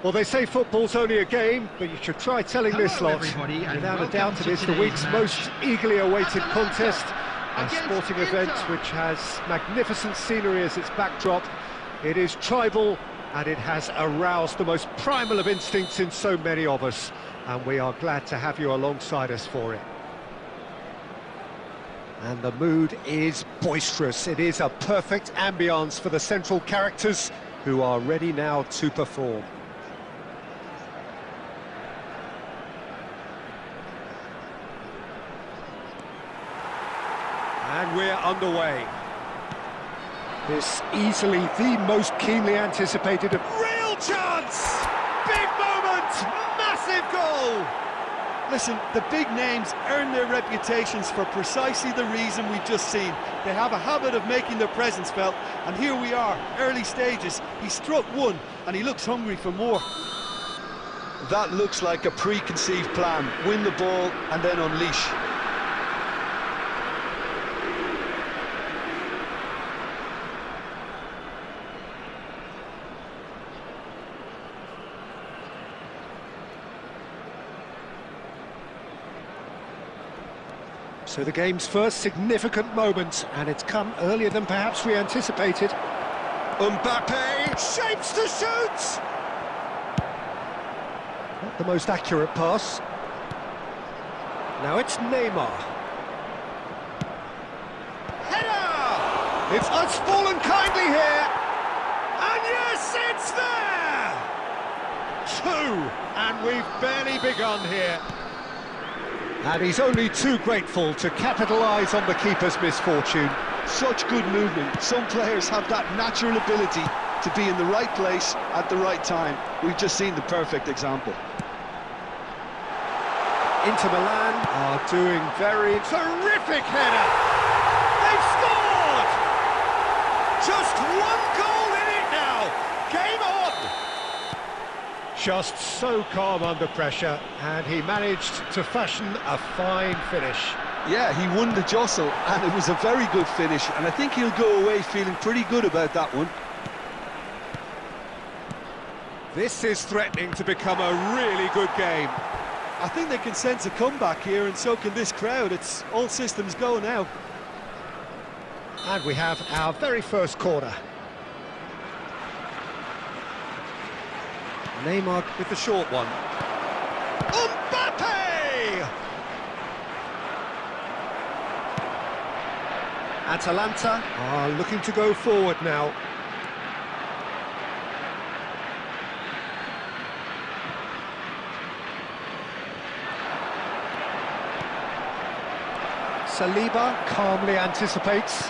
Well, they say football's only a game, but you should try telling this lot. Everybody, and Without a welcome doubt, it to is the today's week's match. most eagerly awaited contest. A Against sporting event Inter. which has magnificent scenery as its backdrop. It is tribal, and it has aroused the most primal of instincts in so many of us. And we are glad to have you alongside us for it. And the mood is boisterous. It is a perfect ambience for the central characters who are ready now to perform. And we're underway. This easily the most keenly anticipated of... Real chance! Big moment! Massive goal! Listen, the big names earn their reputations for precisely the reason we've just seen. They have a habit of making their presence felt, and here we are, early stages. He struck one, and he looks hungry for more. That looks like a preconceived plan. Win the ball, and then unleash. So the game's first significant moment, and it's come earlier than perhaps we anticipated. Mbappe shapes to shoot! Not the most accurate pass. Now it's Neymar. Header! It's fallen kindly here! And yes, it's there! Two! And we've barely begun here. And he's only too grateful to capitalise on the keeper's misfortune. Such good movement. Some players have that natural ability to be in the right place at the right time. We've just seen the perfect example. Inter Milan are doing very terrific header. They've scored! Just one goal in it now. Game on! Just so calm under pressure, and he managed to fashion a fine finish. Yeah, he won the jostle, and it was a very good finish, and I think he'll go away feeling pretty good about that one. This is threatening to become a really good game. I think they can sense a comeback here, and so can this crowd. It's all systems go now. And we have our very first corner. Neymar with the short one. Mbappe! Atalanta are looking to go forward now. Saliba calmly anticipates.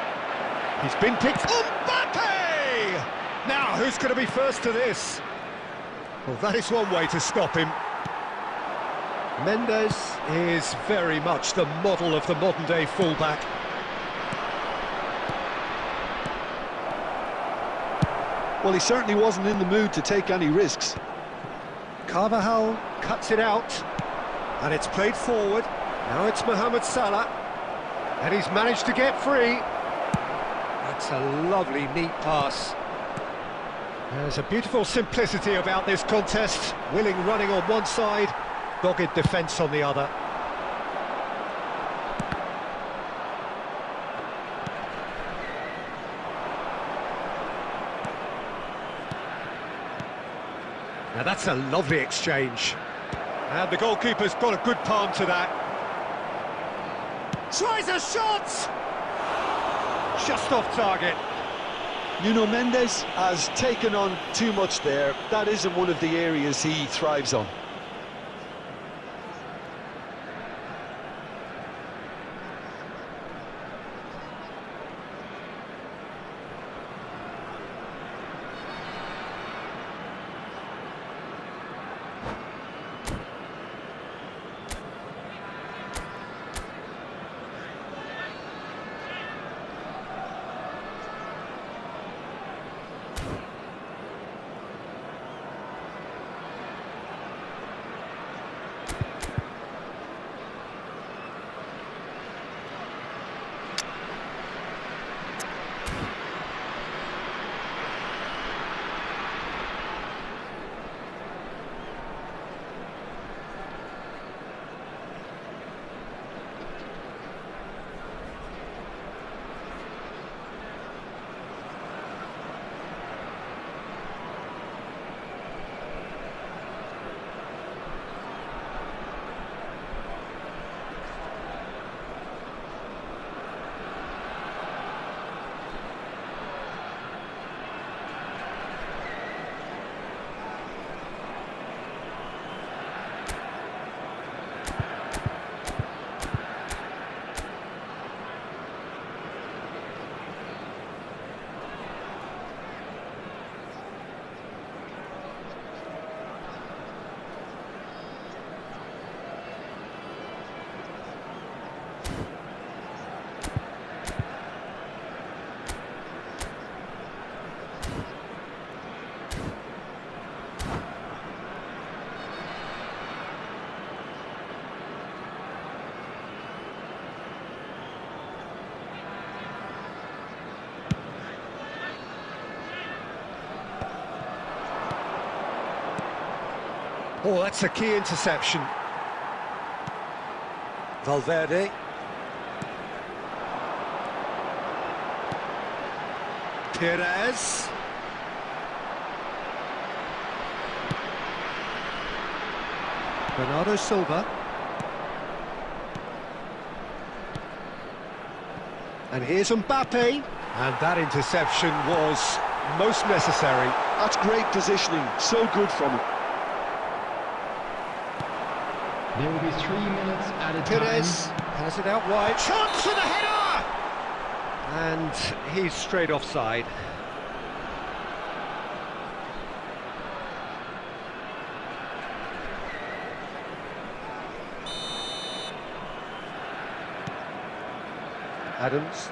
He's been picked. Mbappe! Now, who's going to be first to this? Well, that is one way to stop him. Mendes is very much the model of the modern-day fullback. Well, he certainly wasn't in the mood to take any risks. Carvajal cuts it out, and it's played forward. Now it's Mohamed Salah, and he's managed to get free. That's a lovely, neat pass. There's a beautiful simplicity about this contest. Willing running on one side, dogged defence on the other. Now that's a lovely exchange. And the goalkeeper's got a good palm to that. Tries a shot! Just off target. Nuno Mendes has taken on too much there. That isn't one of the areas he thrives on. Oh, that's a key interception. Valverde. Perez. Bernardo Silva. And here's Mbappe. And that interception was most necessary. That's great positioning, so good from him. There will be 3 minutes at a Perez time. has it out wide. Chance for the header! And he's straight offside. Adams.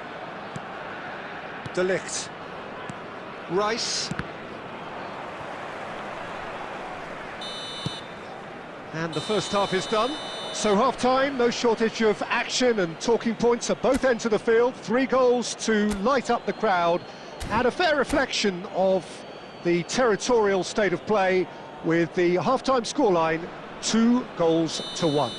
De Ligt. Rice. And the first half is done. So half-time, no shortage of action and talking points at both ends of the field. 3 goals to light up the crowd, and a fair reflection of the territorial state of play, with the half-time scoreline 2-1.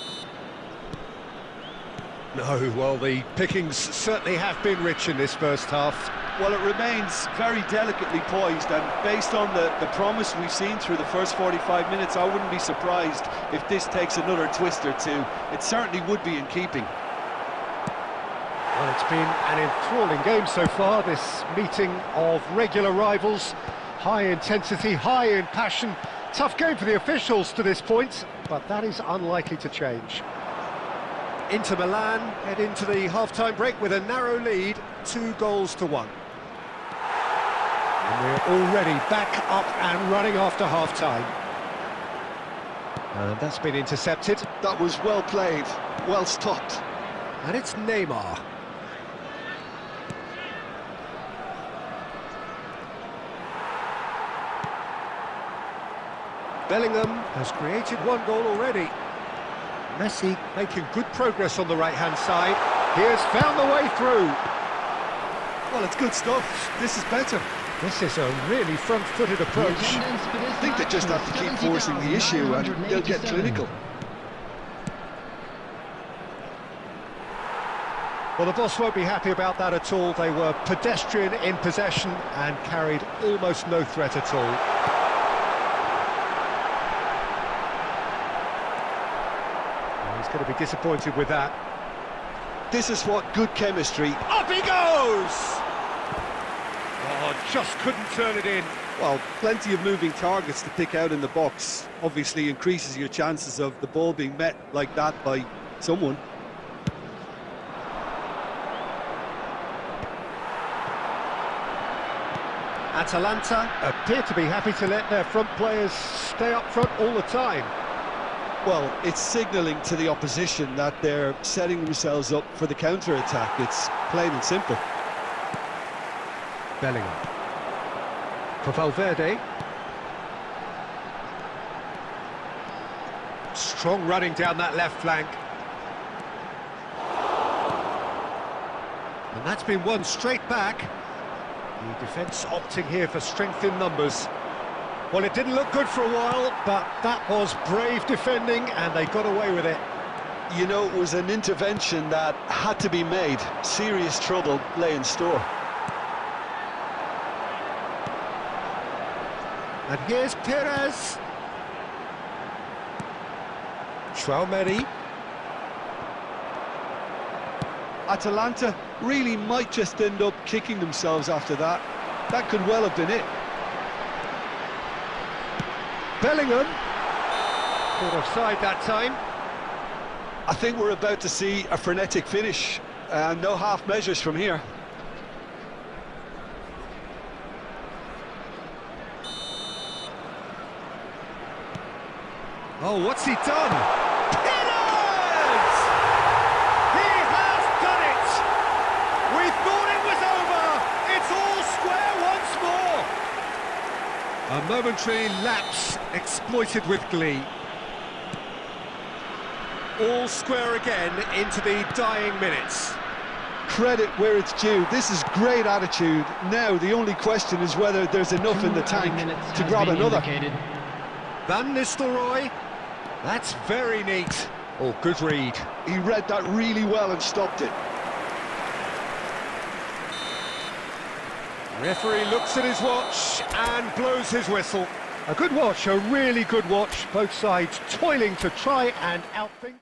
No, well, the pickings certainly have been rich in this first half. Well, it remains very delicately poised, and based on the promise we've seen through the first 45 minutes, I wouldn't be surprised if this takes another twist or two. It certainly would be in keeping. Well, it's been an enthralling game so far, this meeting of regular rivals. High intensity, high in passion. Tough game for the officials to this point, but that is unlikely to change. Inter Milan head into the half-time break with a narrow lead, 2-1. And we're already back up and running after half-time. And that's been intercepted. That was well played, well stopped. And it's Neymar. Bellingham has created 1 goal already. Messi making good progress on the right-hand side. He has found the way through. Well, it's good stuff. This is better. This is a really front-footed approach. I think they just have to keep forcing the issue and they'll get clinical. Well, the boss won't be happy about that at all. They were pedestrian in possession and carried almost no threat at all. He's going to be disappointed with that. This is what good chemistry... Up he goes! Oh, just couldn't turn it in. Well, plenty of moving targets to pick out in the box. Obviously increases your chances of the ball being met like that by someone. Atalanta appear to be happy to let their front players stay up front all the time. Well, it's signalling to the opposition that they're setting themselves up for the counter-attack. It's plain and simple. Bellingham. For Valverde. Strong running down that left flank. And that's been won straight back. The defence opting here for strength in numbers. Well, it didn't look good for a while, but that was brave defending, and they got away with it. You know, it was an intervention that had to be made. Serious trouble lay in store. And here's Perez. Traoré. Atalanta really might just end up kicking themselves after that. That could well have been it. Bellingham. Caught offside that time. I think we're about to see a frenetic finish. No half measures from here. Oh, what's he done? Perez! He has done it! We thought it was over! It's all square once more! A momentary lapse exploited with glee. All square again into the dying minutes. Credit where it's due. This is great attitude. Now the only question is whether there's enough in the tank to grab another. Van Nistelrooy. That's very neat. Oh, good read. He read that really well and stopped it. Referee looks at his watch and blows his whistle. A good watch, a really good watch. Both sides toiling to try and outthink.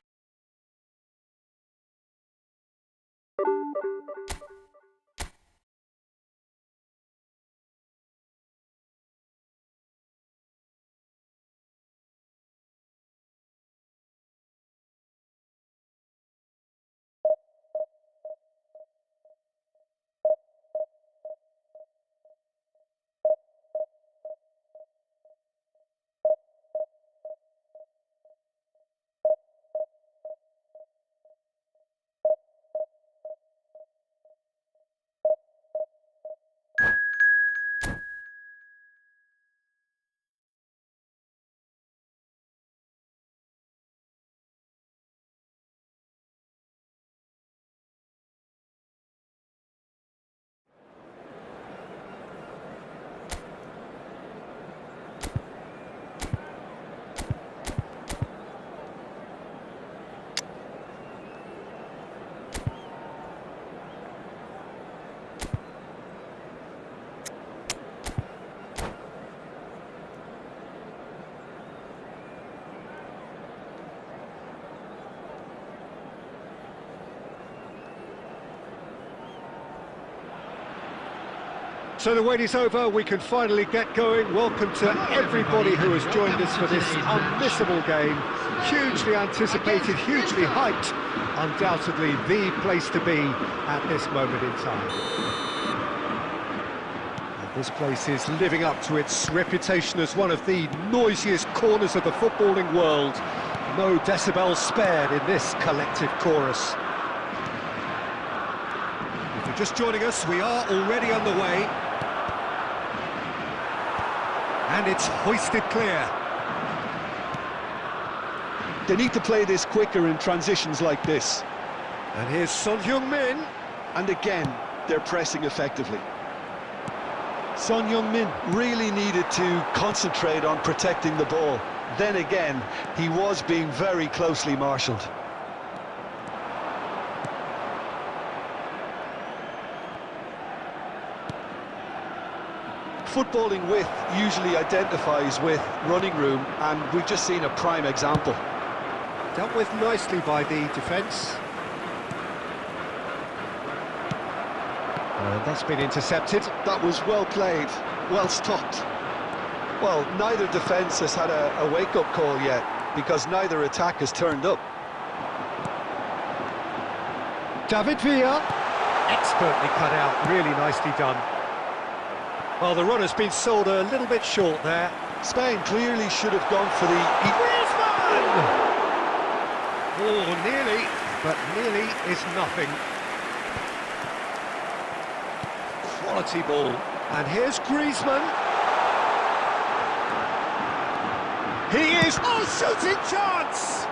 So the wait is over, we can finally get going. Welcome to everybody who has joined us for this unmissable game. Hugely anticipated, hugely hyped. Undoubtedly the place to be at this moment in time. And this place is living up to its reputation as one of the noisiest corners of the footballing world. No decibels spared in this collective chorus. If you're just joining us, we are already underway. And it's hoisted clear. They need to play this quicker in transitions like this. And here's Son Heung-min. And again, they're pressing effectively. Son Heung-min really needed to concentrate on protecting the ball. Then again, he was being very closely marshalled. Footballing width usually identifies with running room, and we've just seen a prime example. Dealt with nicely by the defence. And that's been intercepted. That was well played, well stopped. Well, neither defence has had a wake-up call yet, because neither attack has turned up. David Villa, expertly cut out, really nicely done. Well, the run has been sold a little bit short there. Spain clearly should have gone for the... Griezmann! Oh, nearly, but nearly is nothing. Quality ball. And here's Griezmann. He is... Oh, shooting chance!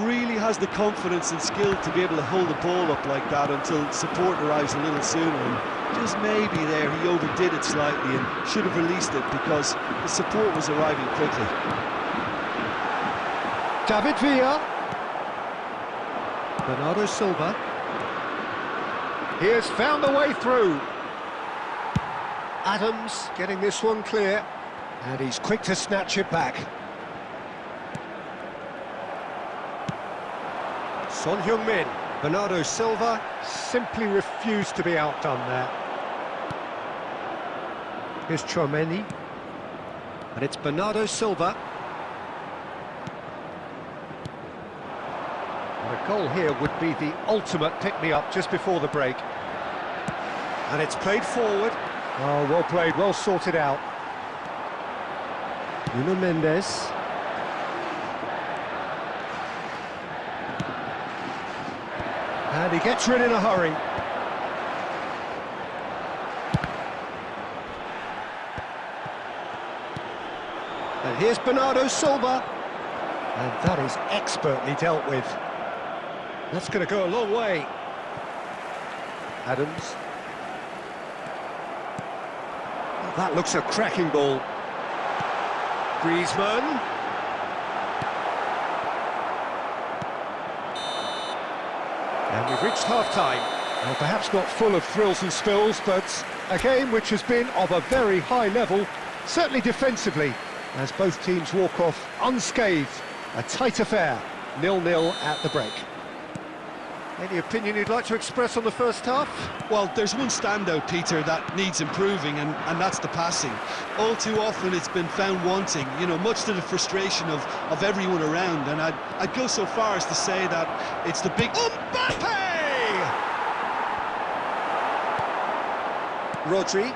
Really has the confidence and skill to be able to hold the ball up like that until support arrives a little sooner. And just maybe there he overdid it slightly and should have released it because the support was arriving quickly. David Villa. Bernardo Silva. He has found the way through. Adams getting this one clear. And he's quick to snatch it back. Son Heung-min. Bernardo Silva simply refused to be outdone there. Here's Chouameni. And it's Bernardo Silva. And a goal here would be the ultimate pick-me-up just before the break. And it's played forward. Oh, well played, well sorted out. Nuno Mendes. And he gets rid in a hurry. And here's Bernardo Silva. And that is expertly dealt with. That's going to go a long way. Adams. That looks a cracking ball. Griezmann. And we've reached half-time. Well, perhaps not full of thrills and spills, but a game which has been of a very high level, certainly defensively, as both teams walk off unscathed. A tight affair, 0-0 at the break. Any opinion you'd like to express on the first half? Well, there's one standout, Peter, that needs improving, and that's the passing. All too often it's been found wanting, you know, much to the frustration of everyone around, and I'd go so far as to say that it's the big... Mbappe! Rodri.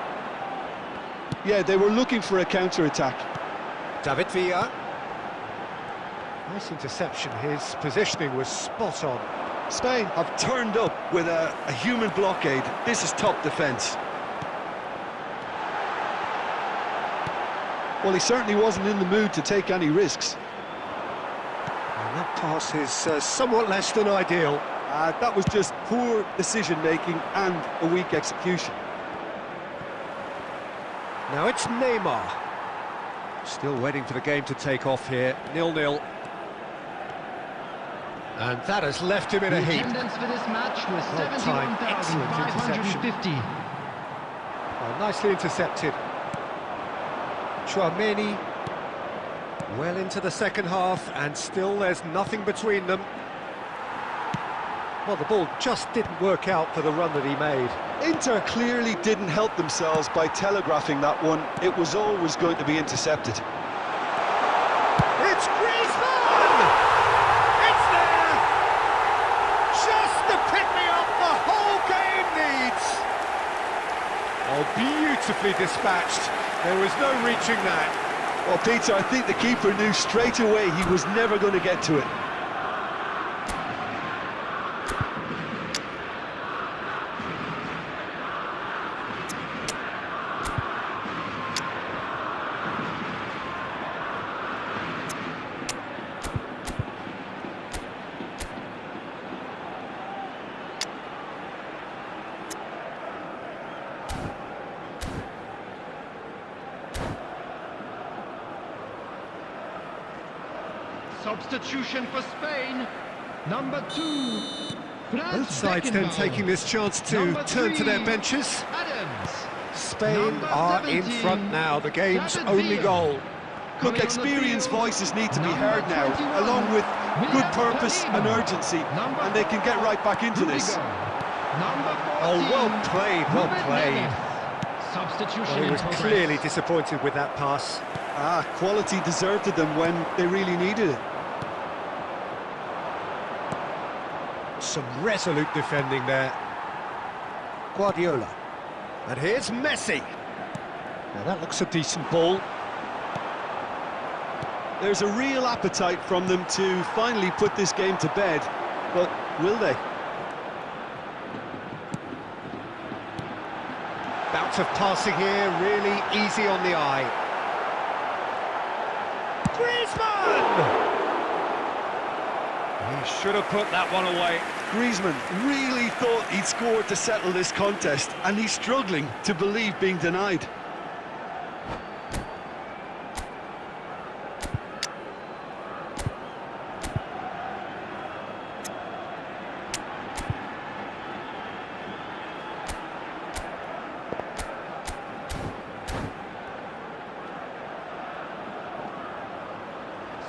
Yeah, they were looking for a counter-attack. David Villa. Nice interception, his positioning was spot on. Spain have turned up with a human blockade. This is top defence. Well, he certainly wasn't in the mood to take any risks. And that pass is somewhat less than ideal. That was just poor decision-making and a weak execution. Now it's Neymar. Still waiting for the game to take off here, 0-0. And that has left him in a heap. Attendance for this match was Well-timed, excellent interception. 71,550. Well, nicely intercepted. Chouameni well into the second half, and still there's nothing between them. Well, the ball just didn't work out for the run that he made. Inter clearly didn't help themselves by telegraphing that one. It was always going to be intercepted. It's Griezmann! It's there! Just the pick-me-up the whole game needs! Oh, beautifully dispatched. There was no reaching that. Well, Peter, I think the keeper knew straight away he was never going to get to it. Substitution for Spain, number 2. Both sides then taking this chance to turn to their benches. Adams. Spain are in front now, the game's only goal. Look, experienced voices need to be heard now, along with good purpose and urgency, and they can get right back into this. Oh, well played, well played. Substitution. Well, he was clearly disappointed with that pass. Quality deserted them when they really needed it. Some resolute defending there. Guardiola. And here's Messi. Now that looks a decent ball. There's a real appetite from them to finally put this game to bed, but will they? Bout of passing here, really easy on the eye. Griezmann! He should have put that one away. Griezmann really thought he'd scored to settle this contest, and he's struggling to believe being denied.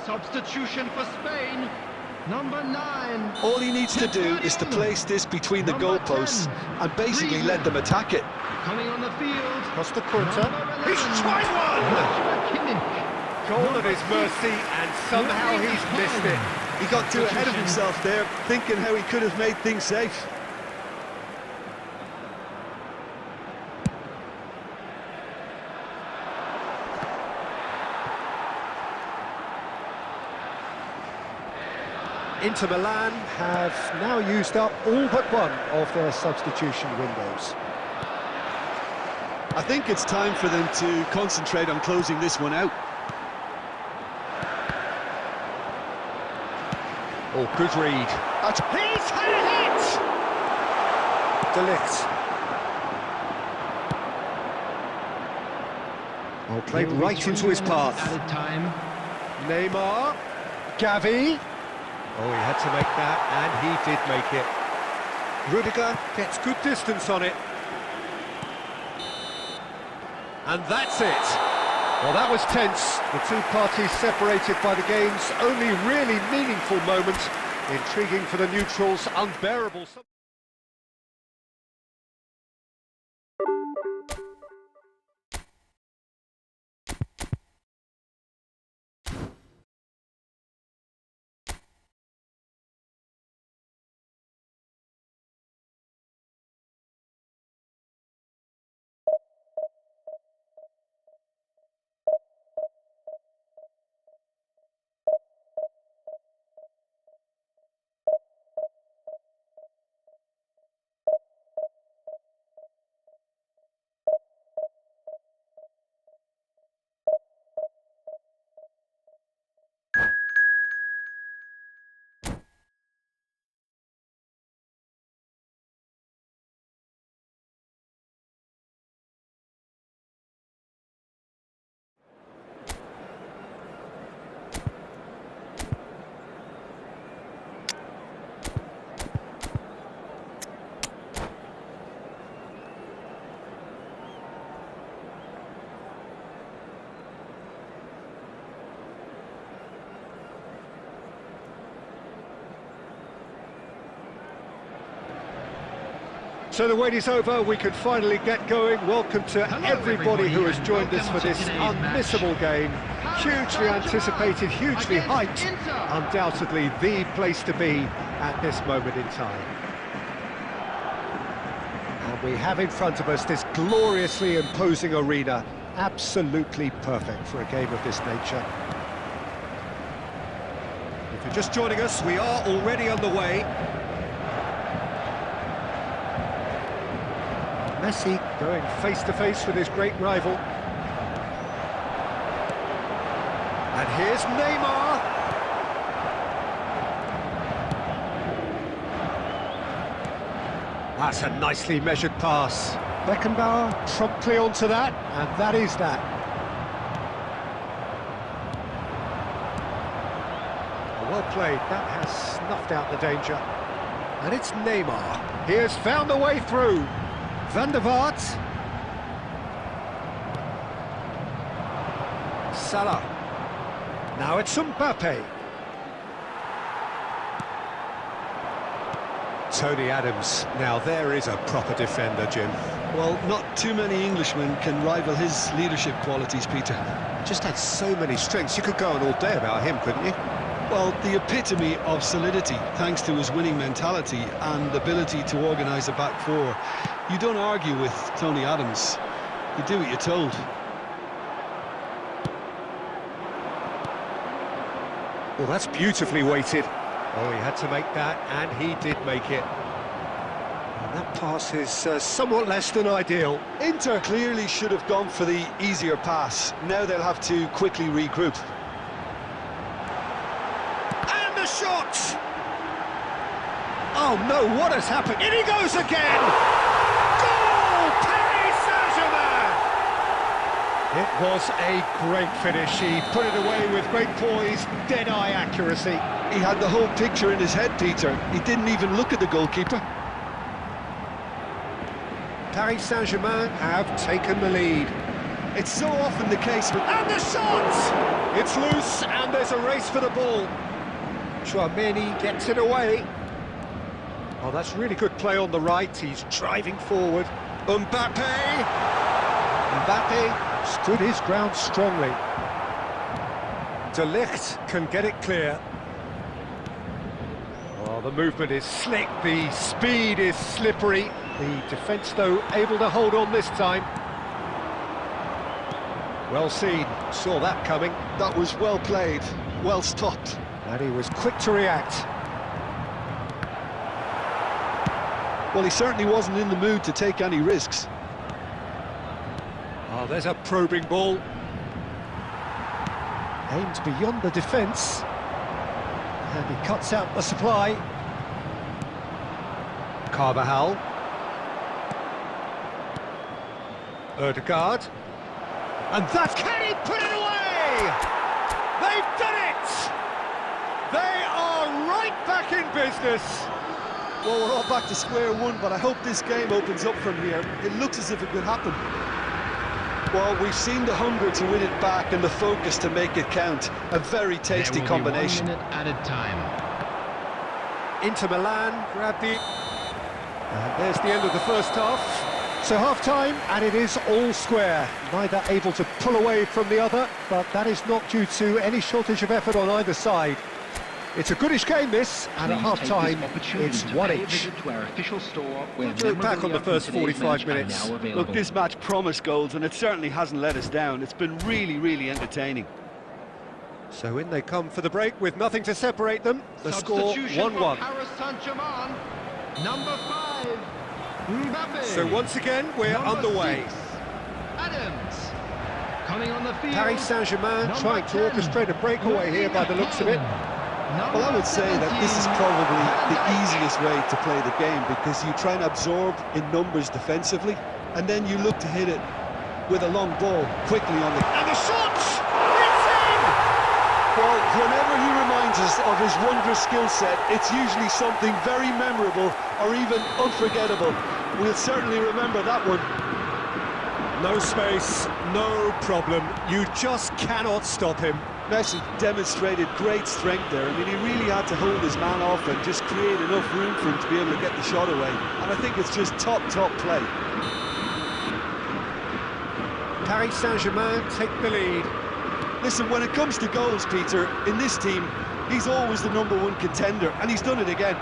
Substitution for Spain, number 9. All he needs to do is to place this between the goalposts and basically let them attack it. Coming on the field, Costa Curta. He's tried one! Goal at his mercy, and somehow he's missed it. He got too ahead of himself there, thinking how he could have made things safe. Inter Milan have now used up all but one of their substitution windows. I think it's time for them to concentrate on closing this one out. Oh, good read. He's had a hit! De Ligt. Oh, played right into his path. Added time. Neymar. Gavi. Oh, he had to make that, and he did make it. Rudiger gets good distance on it. And that's it. Well, that was tense. The two parties separated by the game's only really meaningful moment. Intriguing for the neutrals, unbearable. So the wait is over, we can finally get going. Welcome to everybody who has joined us for this unmissable game. Hugely anticipated, hugely hyped. Undoubtedly the place to be at this moment in time. And we have in front of us this gloriously imposing arena. Absolutely perfect for a game of this nature. If you're just joining us, we are already underway. Messi going face-to-face with his great rival. And here's Neymar. That's a nicely measured pass. Beckenbauer promptly onto that, and that is that. Well played, that has snuffed out the danger. And it's Neymar. He has found a way through. Van der Vaart. Salah. Now it's Mbappe. Tony Adams. Now there is a proper defender, Jim. Well, not too many Englishmen can rival his leadership qualities, Peter. Just had so many strengths. You could go on all day about him, couldn't you? Well, the epitome of solidity, thanks to his winning mentality and ability to organise a back four. You don't argue with Tony Adams. You do what you're told. Well, that's beautifully weighted. Oh, he had to make that, and he did make it. And that pass is somewhat less than ideal. Inter clearly should have gone for the easier pass. Now they'll have to quickly regroup. And the shot! Oh no, what has happened? In he goes again! It was a great finish. He put it away with great poise, dead-eye accuracy. He had the whole picture in his head, Peter. He didn't even look at the goalkeeper. Paris Saint-Germain have taken the lead. It's so often the case with... And the shot! It's loose, and there's a race for the ball. Chouameni gets it away. Oh, that's really good play on the right. He's driving forward. Mbappe! Mbappe stood his ground strongly. De Ligt can get it clear. Oh, the movement is slick, the speed is slippery. The defence, though, able to hold on this time. Well seen, saw that coming. That was well played, well stopped. And he was quick to react. Well, he certainly wasn't in the mood to take any risks. Oh, there's a probing ball. Aimed beyond the defence. And he cuts out the supply. Carvajal. Odegaard. And that's... Can he put it away? They've done it! They are right back in business. Well, we're all back to square one, but I hope this game opens up from here. It looks as if it could happen. Well, we've seen the hunger to win it back and the focus to make it count. A very tasty combination. 1 minute added time. Inter Milan grab the... And there's the end of the first half. So half-time, and it is all square. Neither able to pull away from the other, but that is not due to any shortage of effort on either side. It's a goodish game, this, and at half-time, it's one each. Look back on the first 45 minutes. Look, this match promised goals, and it certainly hasn't let us down. It's been really, really entertaining. So in they come for the break with nothing to separate them. The score 1-1. Paris Saint-Germain, number 5. Mbappe. So once again, we're Number underway. 6, Adams. Coming on the field. Paris Saint-Germain Number trying to 10, orchestrate a breakaway here by the looks of it. Well, I would say that this is probably the easiest way to play the game, because you try and absorb in numbers defensively, and then you look to hit it with a long ball quickly on the... And the shot! It's in! Well, whenever he reminds us of his wondrous skill set, it's usually something very memorable or even unforgettable. We'll certainly remember that one. No space, no problem. You just cannot stop him. Messi demonstrated great strength there. I mean, he really had to hold his man off and just create enough room for him to be able to get the shot away. And I think it's just top play. Paris Saint-Germain take the lead. Listen, when it comes to goals, Peter, in this team, he's always the #1 contender, and he's done it again.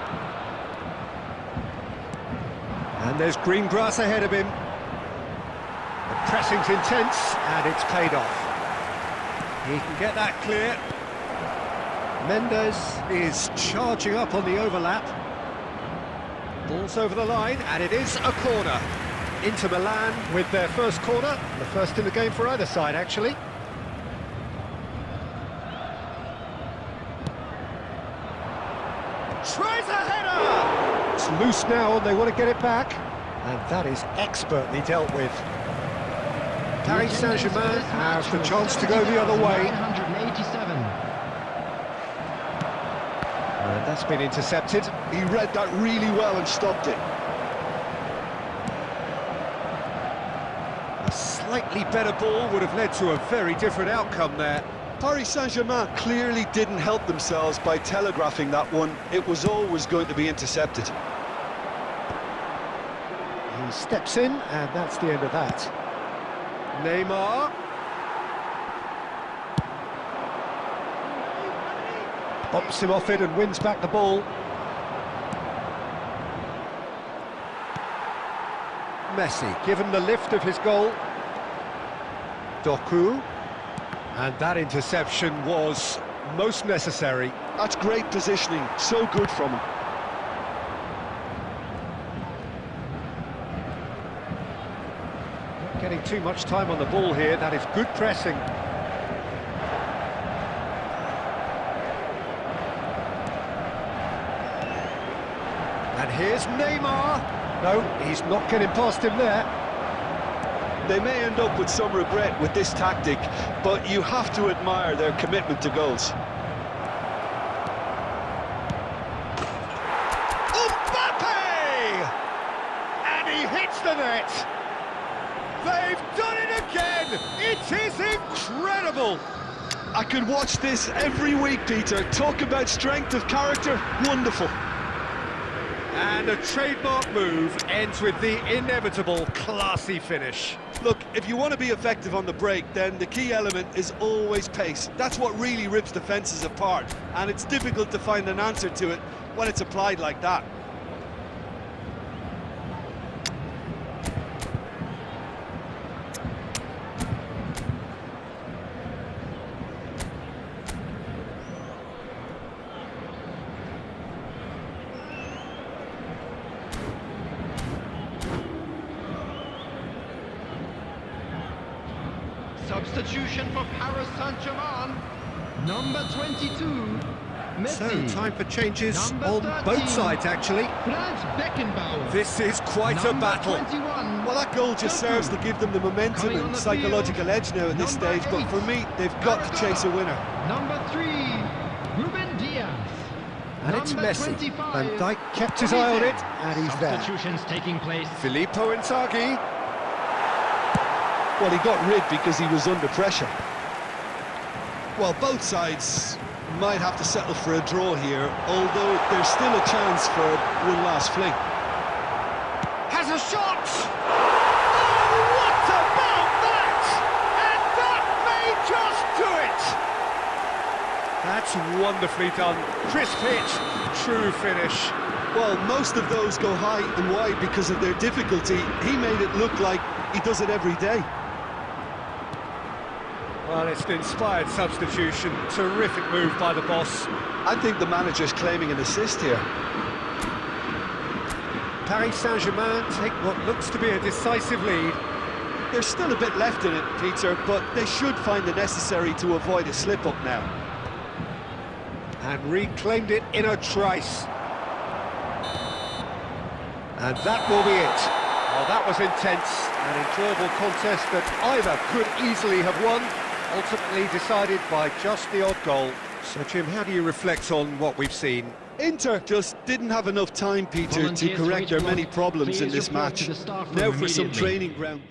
And there's green grass ahead of him. The pressing's intense, and it's paid off. He can get that clear. Mendes is charging up on the overlap. Ball's over the line, and it is a corner. Inter Milan with their first corner, the first in the game for either side, actually. Tries a header! It's loose now, and they want to get it back. And that is expertly dealt with. Paris Saint-Germain has the chance to go the other way. 987. And that's been intercepted. He read that really well and stopped it. A slightly better ball would have led to a very different outcome there. Paris Saint-Germain clearly didn't help themselves by telegraphing that one. It was always going to be intercepted. He steps in, and that's the end of that. Neymar. Bumps him off it and wins back the ball. Messi, given the lift of his goal. Doku. And that interception was most necessary. That's great positioning, so good from him. Not getting too much time on the ball here, that is good pressing. And here's Neymar. No, he's not getting past him there. They may end up with some regret with this tactic, but you have to admire their commitment to goals. Mbappe! And he hits the net! They've done it again! It is incredible! I could watch this every week, Peter. Talk about strength of character, wonderful. And a trademark move ends with the inevitable classy finish. Look, if you want to be effective on the break, then the key element is always pace. That's what really rips defences apart, and it's difficult to find an answer to it when it's applied like that. Substitution for Paris Saint-Germain, number 22, So, Messi. time for changes Number on 13. both sides, actually. Franz Beckenbauer. This is quite a Number battle. 21. Well, that goal just Doku. serves to give them the momentum Coming on and the psychological field, edge now at this number stage, but 8. for me, they've got to chase a winner. Number 3, Ruben Diaz. And it's Number Messi. 25, Van Dijk kept his eye on it, and he's there. Substitutions taking place. Filippo Inzaghi. Well, he got rid because he was under pressure. Well, both sides might have to settle for a draw here, although there's still a chance for one last fling. Has a shot! Oh, what about that? And that may just do it! That's wonderfully done. Crisp hit, true finish. Well, most of those go high and wide because of their difficulty. He made it look like he does it every day. Well, it's an inspired substitution. Terrific move by the boss. I think the manager's claiming an assist here. Paris Saint-Germain take what looks to be a decisive lead. There's still a bit left in it, Peter, but they should find the necessary to avoid a slip-up now. And reclaimed it in a trice. And that will be it. Well, that was intense. An enjoyable contest that either could easily have won, ultimately decided by just the odd goal. So, Jim, how do you reflect on what we've seen? Inter just didn't have enough time, Peter, to Volunteers correct their reach many one. problems in Please this report match. to the staff room Now for some immediately. training ground.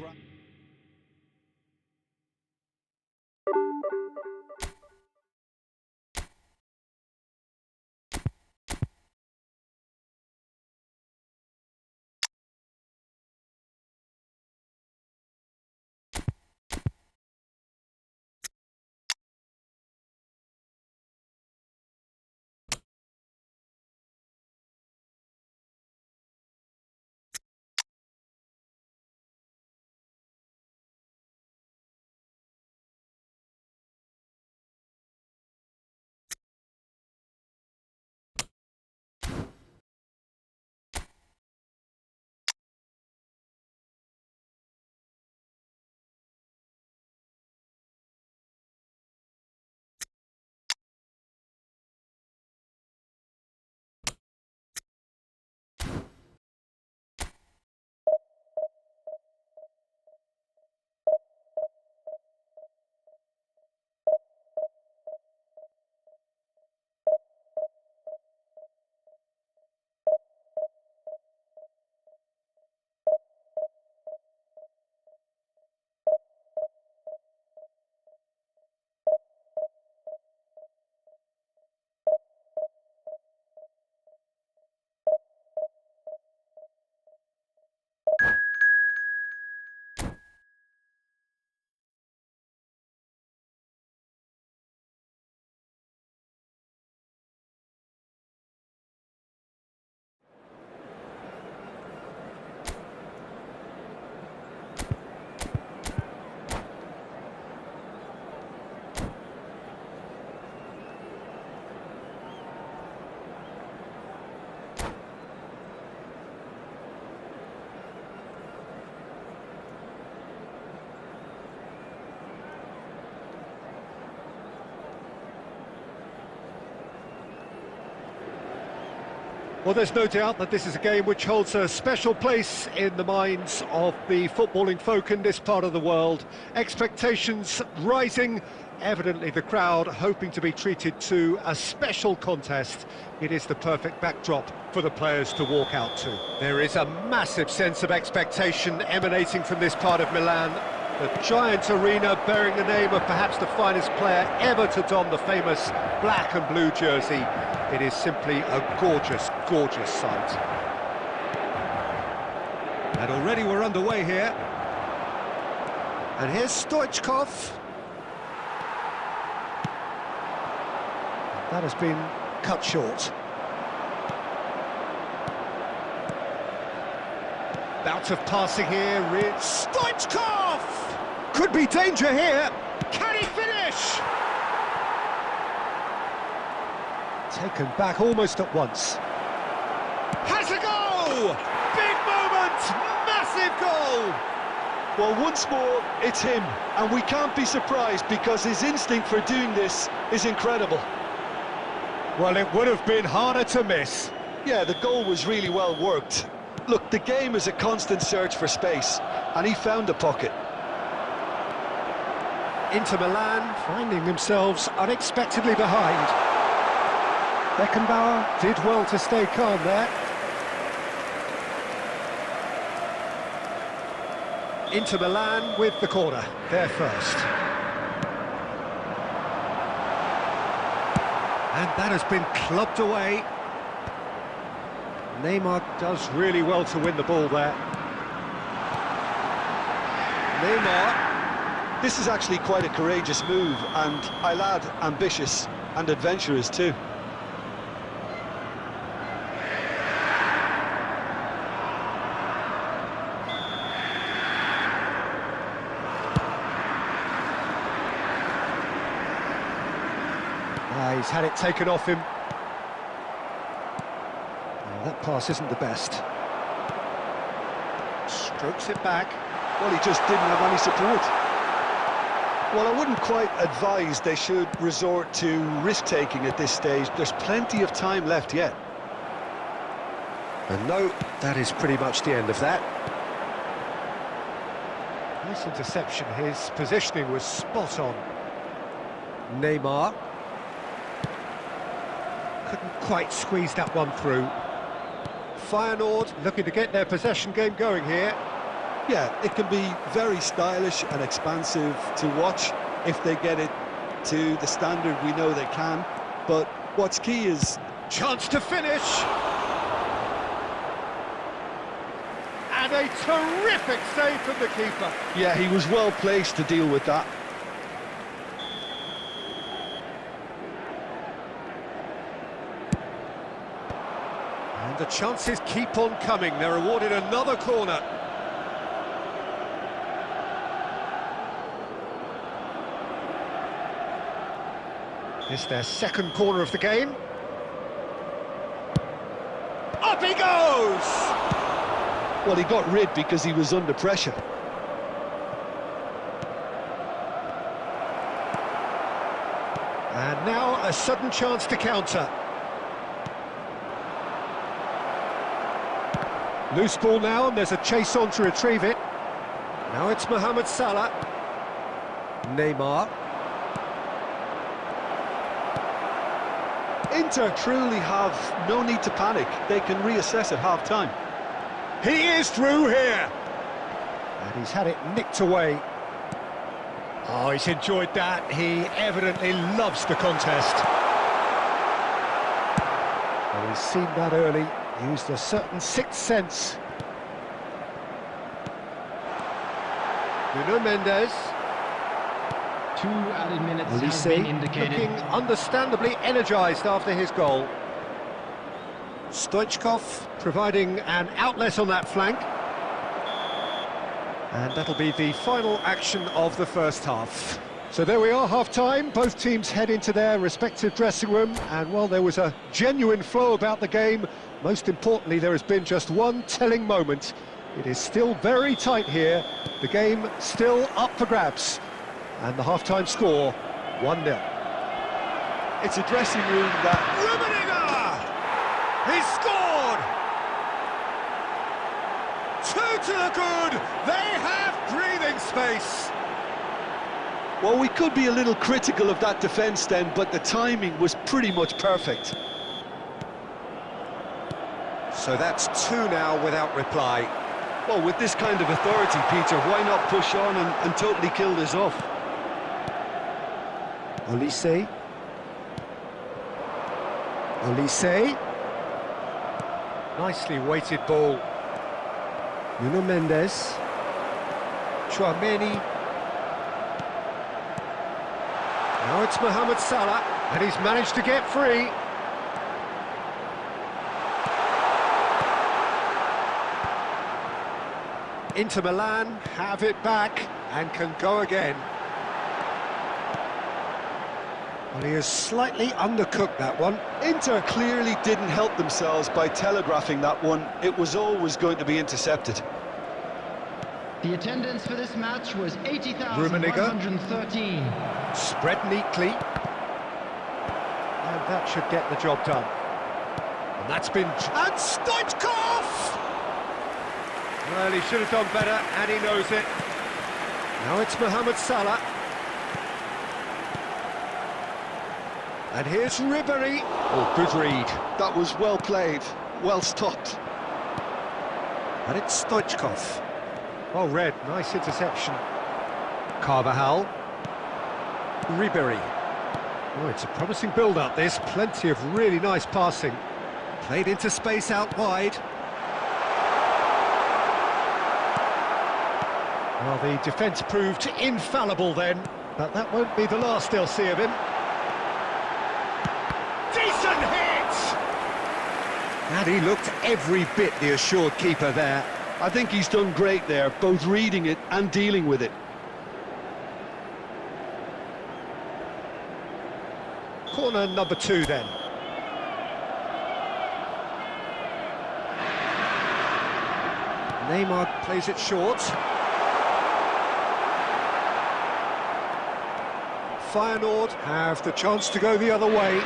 Well, there's no doubt that this is a game which holds a special place in the minds of the footballing folk in this part of the world. Expectations rising, evidently the crowd hoping to be treated to a special contest. It is the perfect backdrop for the players to walk out to. There is a massive sense of expectation emanating from this part of Milan. The giant arena bearing the name of perhaps the finest player ever to don the famous black and blue jersey. It is simply a gorgeous, gorgeous sight. And already we're underway here. And here's Stoichkov. That has been cut short. Bout of passing here, it's Stoichkov! Could be danger here. Can he finish? Taken back almost at once. Has a goal! Big moment! Massive goal! Well, once more, it's him, and we can't be surprised because his instinct for doing this is incredible. Well, it would have been harder to miss. Yeah, the goal was really well worked. Look, the game is a constant search for space, and he found the pocket. Inter Milan finding themselves unexpectedly behind. Beckenbauer did well to stay calm there. Inter Milan with the corner, they're first. And that has been clubbed away. Neymar does really well to win the ball there. Neymar. This is actually quite a courageous move, and I'll add ambitious and adventurous too. He's had it taken off him. That pass isn't the best. Strokes it back. Well, he just didn't have any support. Well, I wouldn't quite advise they should resort to risk-taking at this stage. There's plenty of time left yet. And no, that is pretty much the end of that. Nice interception. His positioning was spot on. Neymar. Couldn't quite squeeze that one through. Feyenoord looking to get their possession game going here. Yeah, it can be very stylish and expansive to watch if they get it to the standard we know they can. But what's key is... Chance to finish! And a terrific save from the keeper. Yeah, he was well placed to deal with that. And the chances keep on coming. They're awarded another corner. It's their second corner of the game. Up he goes! Well, he got rid because he was under pressure. And now a sudden chance to counter. Loose ball now, and there's a chase on to retrieve it. Now it's Mohamed Salah. Neymar. Inter truly have no need to panic. They can reassess at half-time. He is through here. And he's had it nicked away. Oh, he's enjoyed that. He evidently loves the contest. Well, he's seen that early. Used a certain sixth sense. Nuno Mendes. 2 added minutes have been indicated. Looking understandably energised after his goal. Stoichkov providing an outlet on that flank. And that'll be the final action of the first half. So there we are, half-time. Both teams head into their respective dressing room. And while there was a genuine flow about the game, most importantly, there has been just one telling moment. It is still very tight here. The game still up for grabs. And the half-time score, 1-0. It's a dressing room that... Rummenigge! He's scored! 2 to the good! They have breathing space! Well, we could be a little critical of that defence then, but the timing was pretty much perfect. So that's 2 now without reply. Well, with this kind of authority, Peter, why not push on and totally kill this off? Olise. Olise. Nicely weighted ball. Nuno Mendes. Chouameni. Now it's Mohamed Salah, and he's managed to get free. Inter Milan have it back and can go again. Well, he has slightly undercooked that one. Inter clearly didn't help themselves by telegraphing that one. It was always going to be intercepted. The attendance for this match was 80,113. Spread neatly. And That should get the job done. And that's been... And Stoichkov! Well, he should have done better, and he knows it. Now it's Mohamed Salah. And here's Ribéry. Oh, good read. That was well played, well stopped. And it's Stoichkov. Well read, nice interception. Carvajal. Ribéry. Oh, it's a promising build-up, this. Plenty of really nice passing. Played into space out wide. Well, the defence proved infallible then, but that won't be the last they'll see of him. Decent hit! And he looked every bit the assured keeper there. I think he's done great there, both reading it and dealing with it. Corner number 2 then. Neymar plays it short. Feyenoord have the chance to go the other way.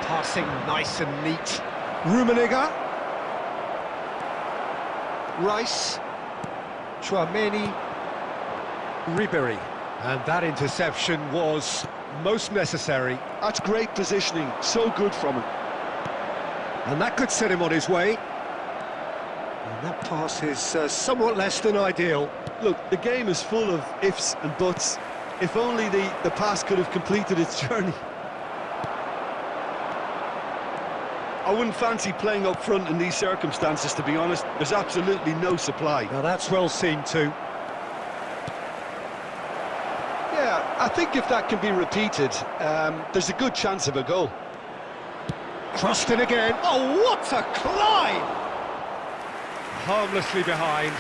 Passing nice and neat. Rummenigge. Rice. Chouameni. Ribéry. And that interception was most necessary. That's great positioning, so good from him. And that could set him on his way. And that pass is somewhat less than ideal. Look, the game is full of ifs and buts. If only the pass could have completed its journey. I wouldn't fancy playing up front in these circumstances, to be honest. There's absolutely no supply. Now that's well seen too. Yeah, I think if that can be repeated, there's a good chance of a goal. Crossed in again. Oh, what a climb! Harmlessly behind.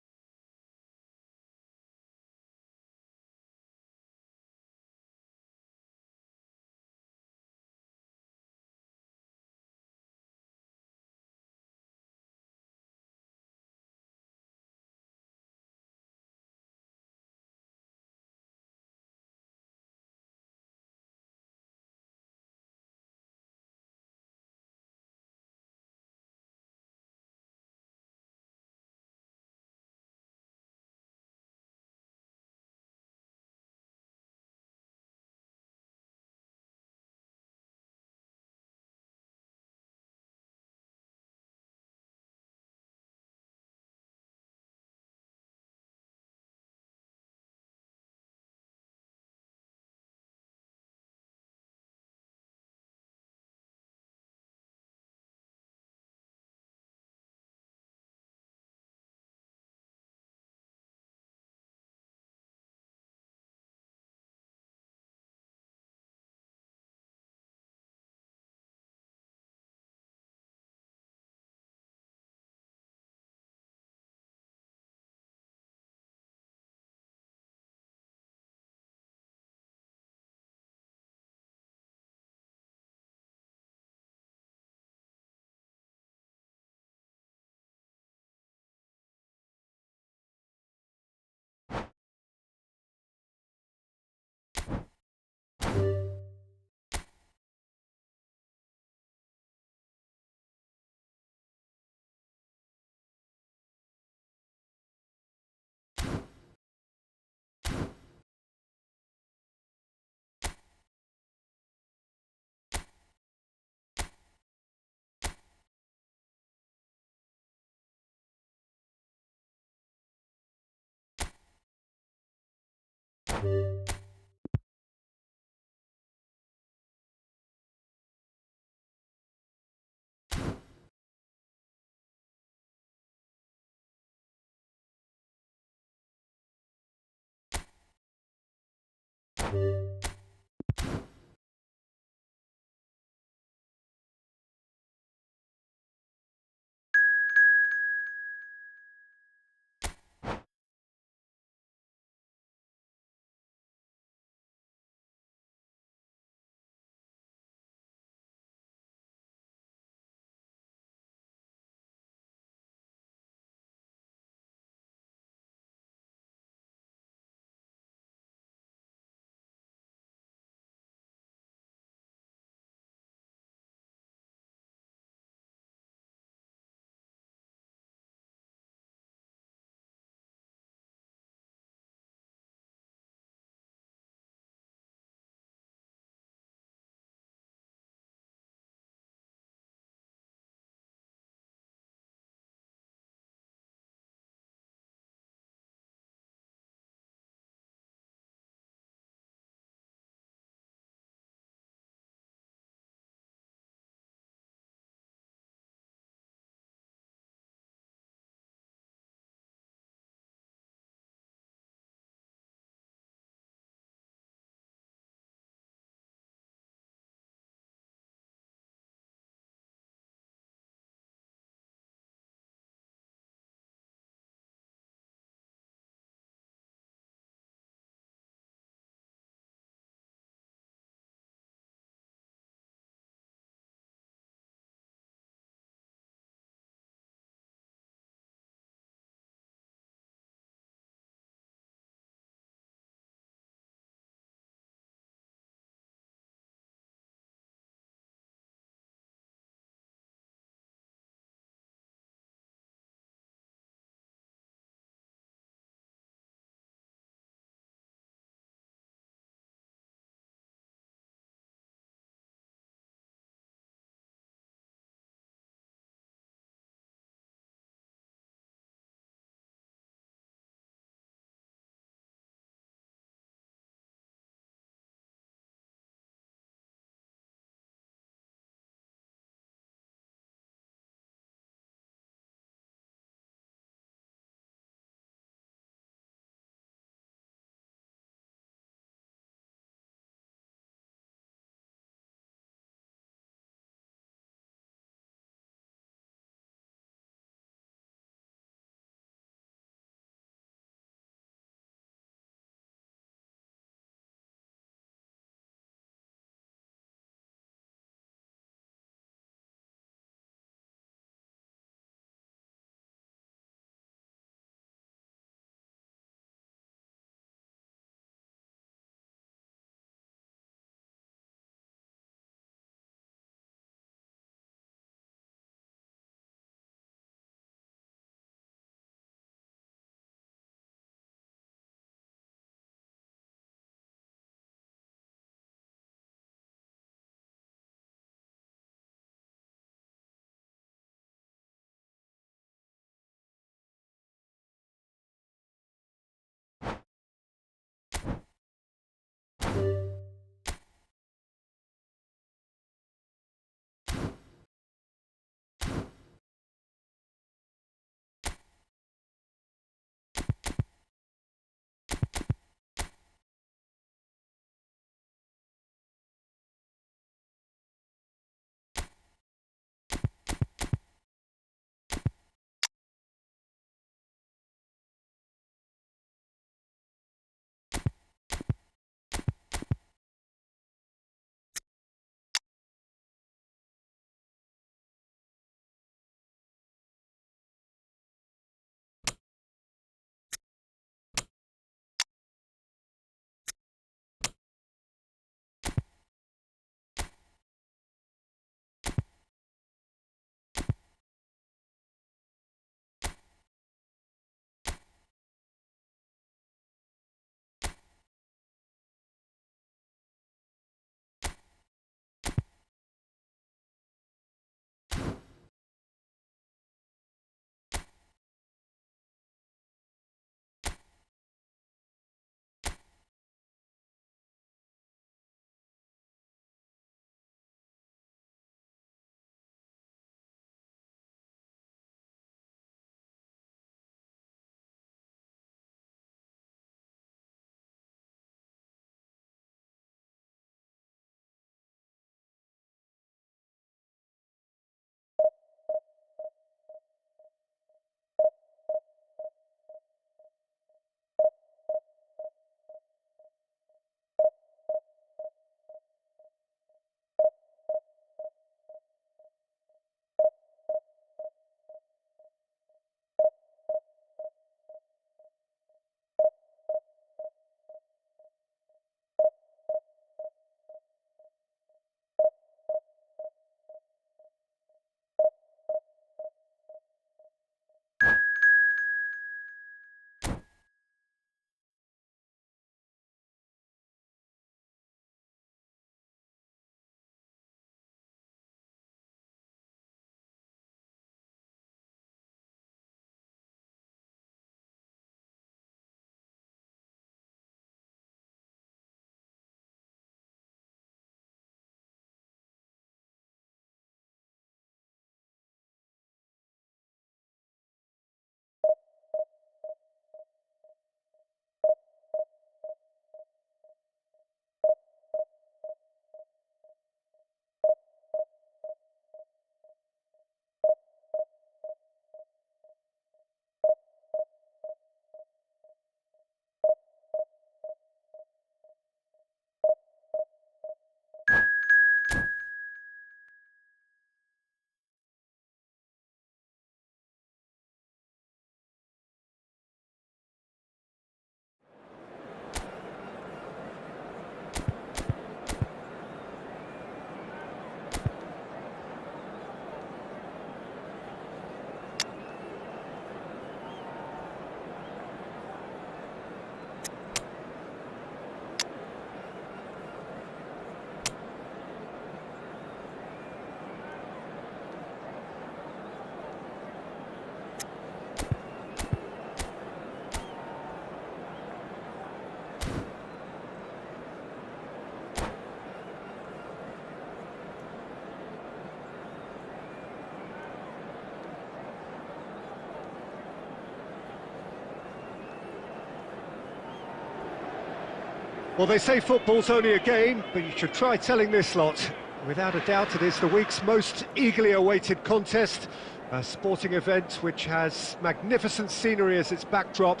Well, they say football's only a game, but you should try telling this lot. Without a doubt, it is the week's most eagerly awaited contest, a sporting event which has magnificent scenery as its backdrop.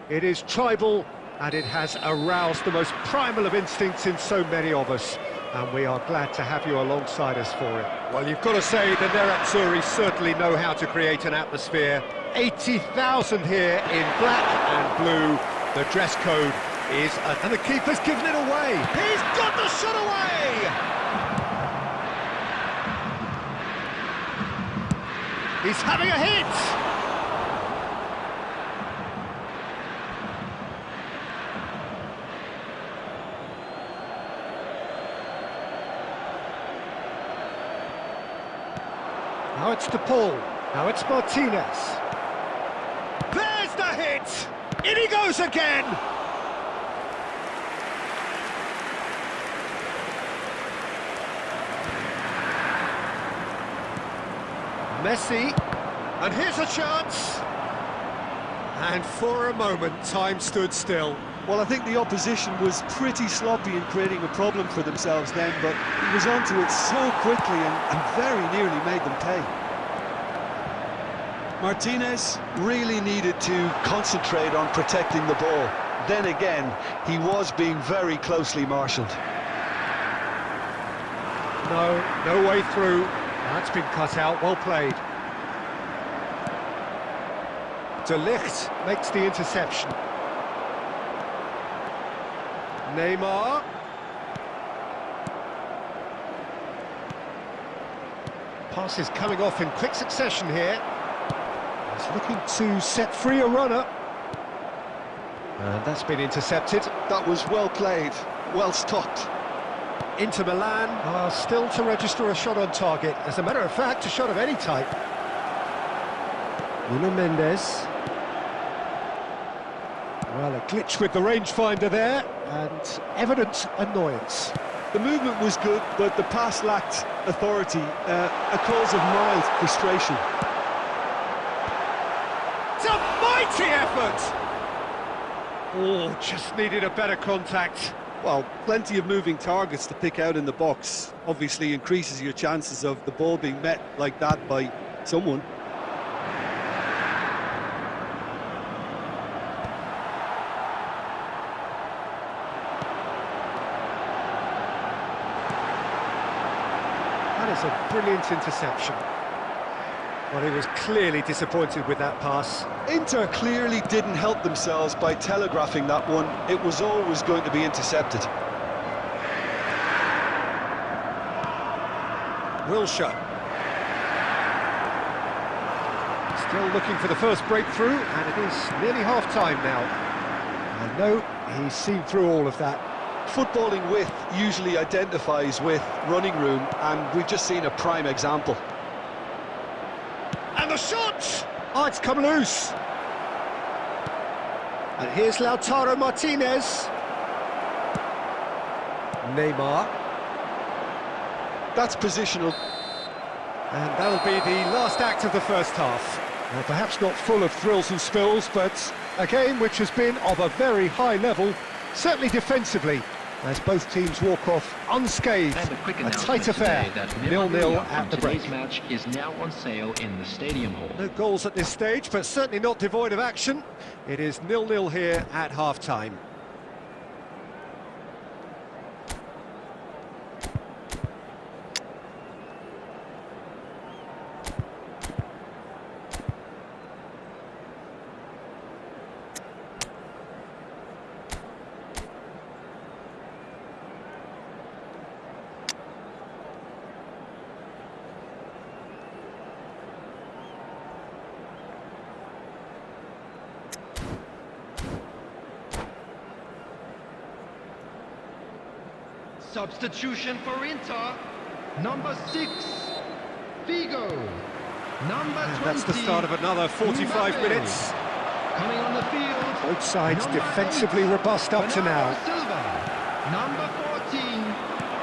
It is tribal, and it has aroused the most primal of instincts in so many of us, and we are glad to have you alongside us for it. Well, you've got to say the Nerazzurri certainly know how to create an atmosphere. 80,000 here in black and blue. The dress code is... And the keeper's given it away. He's got the shot away! He's having a hit! Now it's to Paul. Now it's Martinez. There's the hit! In he goes again! Messi, and here's a chance. And for a moment, time stood still. Well, I think the opposition was pretty sloppy in creating a problem for themselves then, but he was onto it so quickly and very nearly made them pay. Martinez really needed to concentrate on protecting the ball. Then again, he was being very closely marshalled. No way through. That's been cut out, well played. De Ligt makes the interception. Neymar. Pass is coming off in quick succession here. He's looking to set free a runner. And that's been intercepted. That was well played, well stopped. Inter Milan are still to register a shot on target. As a matter of fact, a shot of any type. Nuno Mendes. Well, a glitch with the rangefinder there, and evident annoyance. The movement was good, but the pass lacked authority, a cause of mild frustration. It's a mighty effort! Oh, just needed a better contact. Well, plenty of moving targets to pick out in the box. Obviously increases your chances of the ball being met like that by someone. That is a brilliant interception. Well, he was clearly disappointed with that pass. Inter clearly didn't help themselves by telegraphing that one. It was always going to be intercepted. Wilshere. Still looking for the first breakthrough, and it is nearly half-time now. And no, he's seen through all of that. Footballing width usually identifies with running room, and we've just seen a prime example. And the shot! Oh, it's come loose. And here's Lautaro Martinez. Neymar. That's positional. And that'll be the last act of the first half. Well, perhaps not full of thrills and spills, but a game which has been of a very high level, certainly defensively, as both teams walk off unscathed. A tight affair, 0-0 at the break. Today's match is now on sale in the Stadium Hall. No goals at this stage, but certainly not devoid of action. It is 0-0 here at half-time. Substitution for Inter, number 6, Figo. Number 20. That's the start of another 45 minutes. Coming on the field. Both sides defensively 8, robust up to now. Silva. Number 14,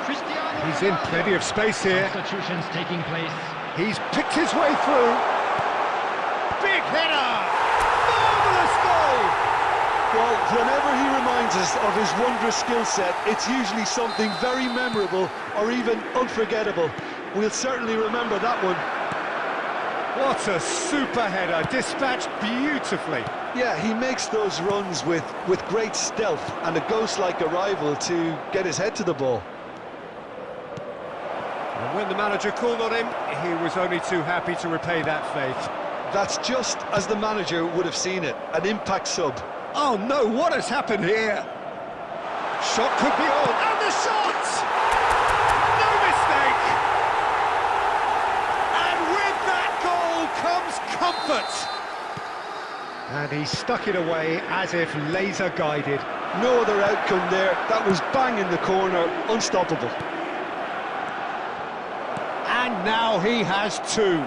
Cristiano. He's in plenty of space here. Substitutions taking place. He's picked his way through. Big header! Marvellous goal! Well, whenever he reminds us of his wondrous skill set, it's usually something very memorable or even unforgettable. We'll certainly remember that one. What a super header, dispatched beautifully. Yeah, he makes those runs with great stealth and a ghost-like arrival to get his head to the ball. And when the manager called on him, he was only too happy to repay that faith. That's just as the manager would have seen it, an impact sub. Oh no, what has happened here? Shot could be on, and the shot! No mistake! And with that goal comes comfort! And he stuck it away as if laser guided. No other outcome there, that was bang in the corner, unstoppable. And now he has two.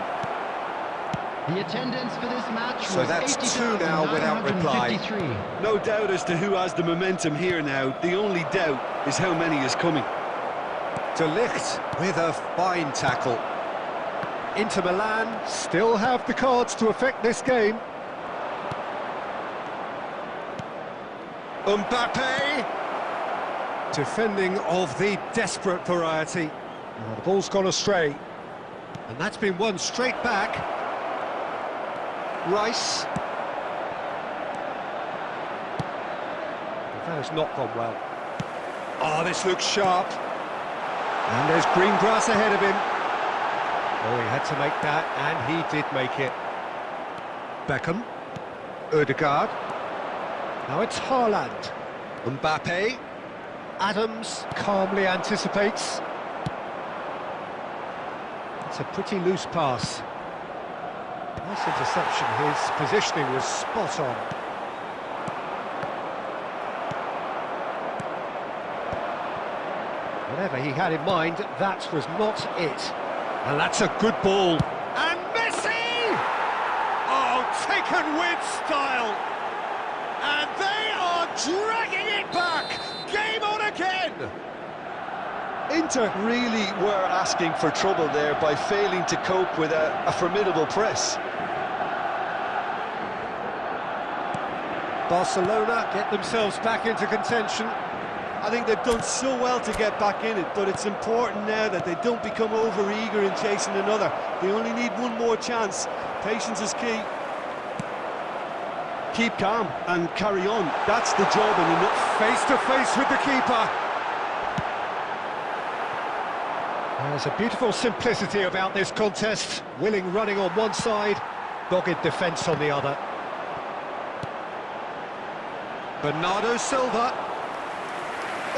The attendance for this match So was that's two now without reply. 80,953. No doubt as to who has the momentum here now. The only doubt is how many is coming. De Ligt with a fine tackle. Inter Milan still have the cards to affect this game. Mbappe! Defending of the desperate variety. Oh, the ball's gone astray. And that's been won straight back. Rice. That has not gone well. Oh, this looks sharp. And there's green grass ahead of him. Oh, he had to make that, and he did make it. Beckham. Ødegaard. Now it's Haaland. Mbappe. Adams calmly anticipates. It's a pretty loose pass. Nice interception. His positioning was spot on. Whatever he had in mind, that was not it. And that's a good ball. And Messi! Oh, taken with style. And they are dragging it back. Game on again. Inter really were asking for trouble there by failing to cope with a formidable press. Barcelona get themselves back into contention. I think they've done so well to get back in it, but it's important now that they don't become over-eager in chasing another. They only need one more chance. Patience is key. Keep calm and carry on. That's the job in enough. Face to face with the keeper. There's a beautiful simplicity about this contest. Willing running on one side, dogged defence on the other. Bernardo Silva.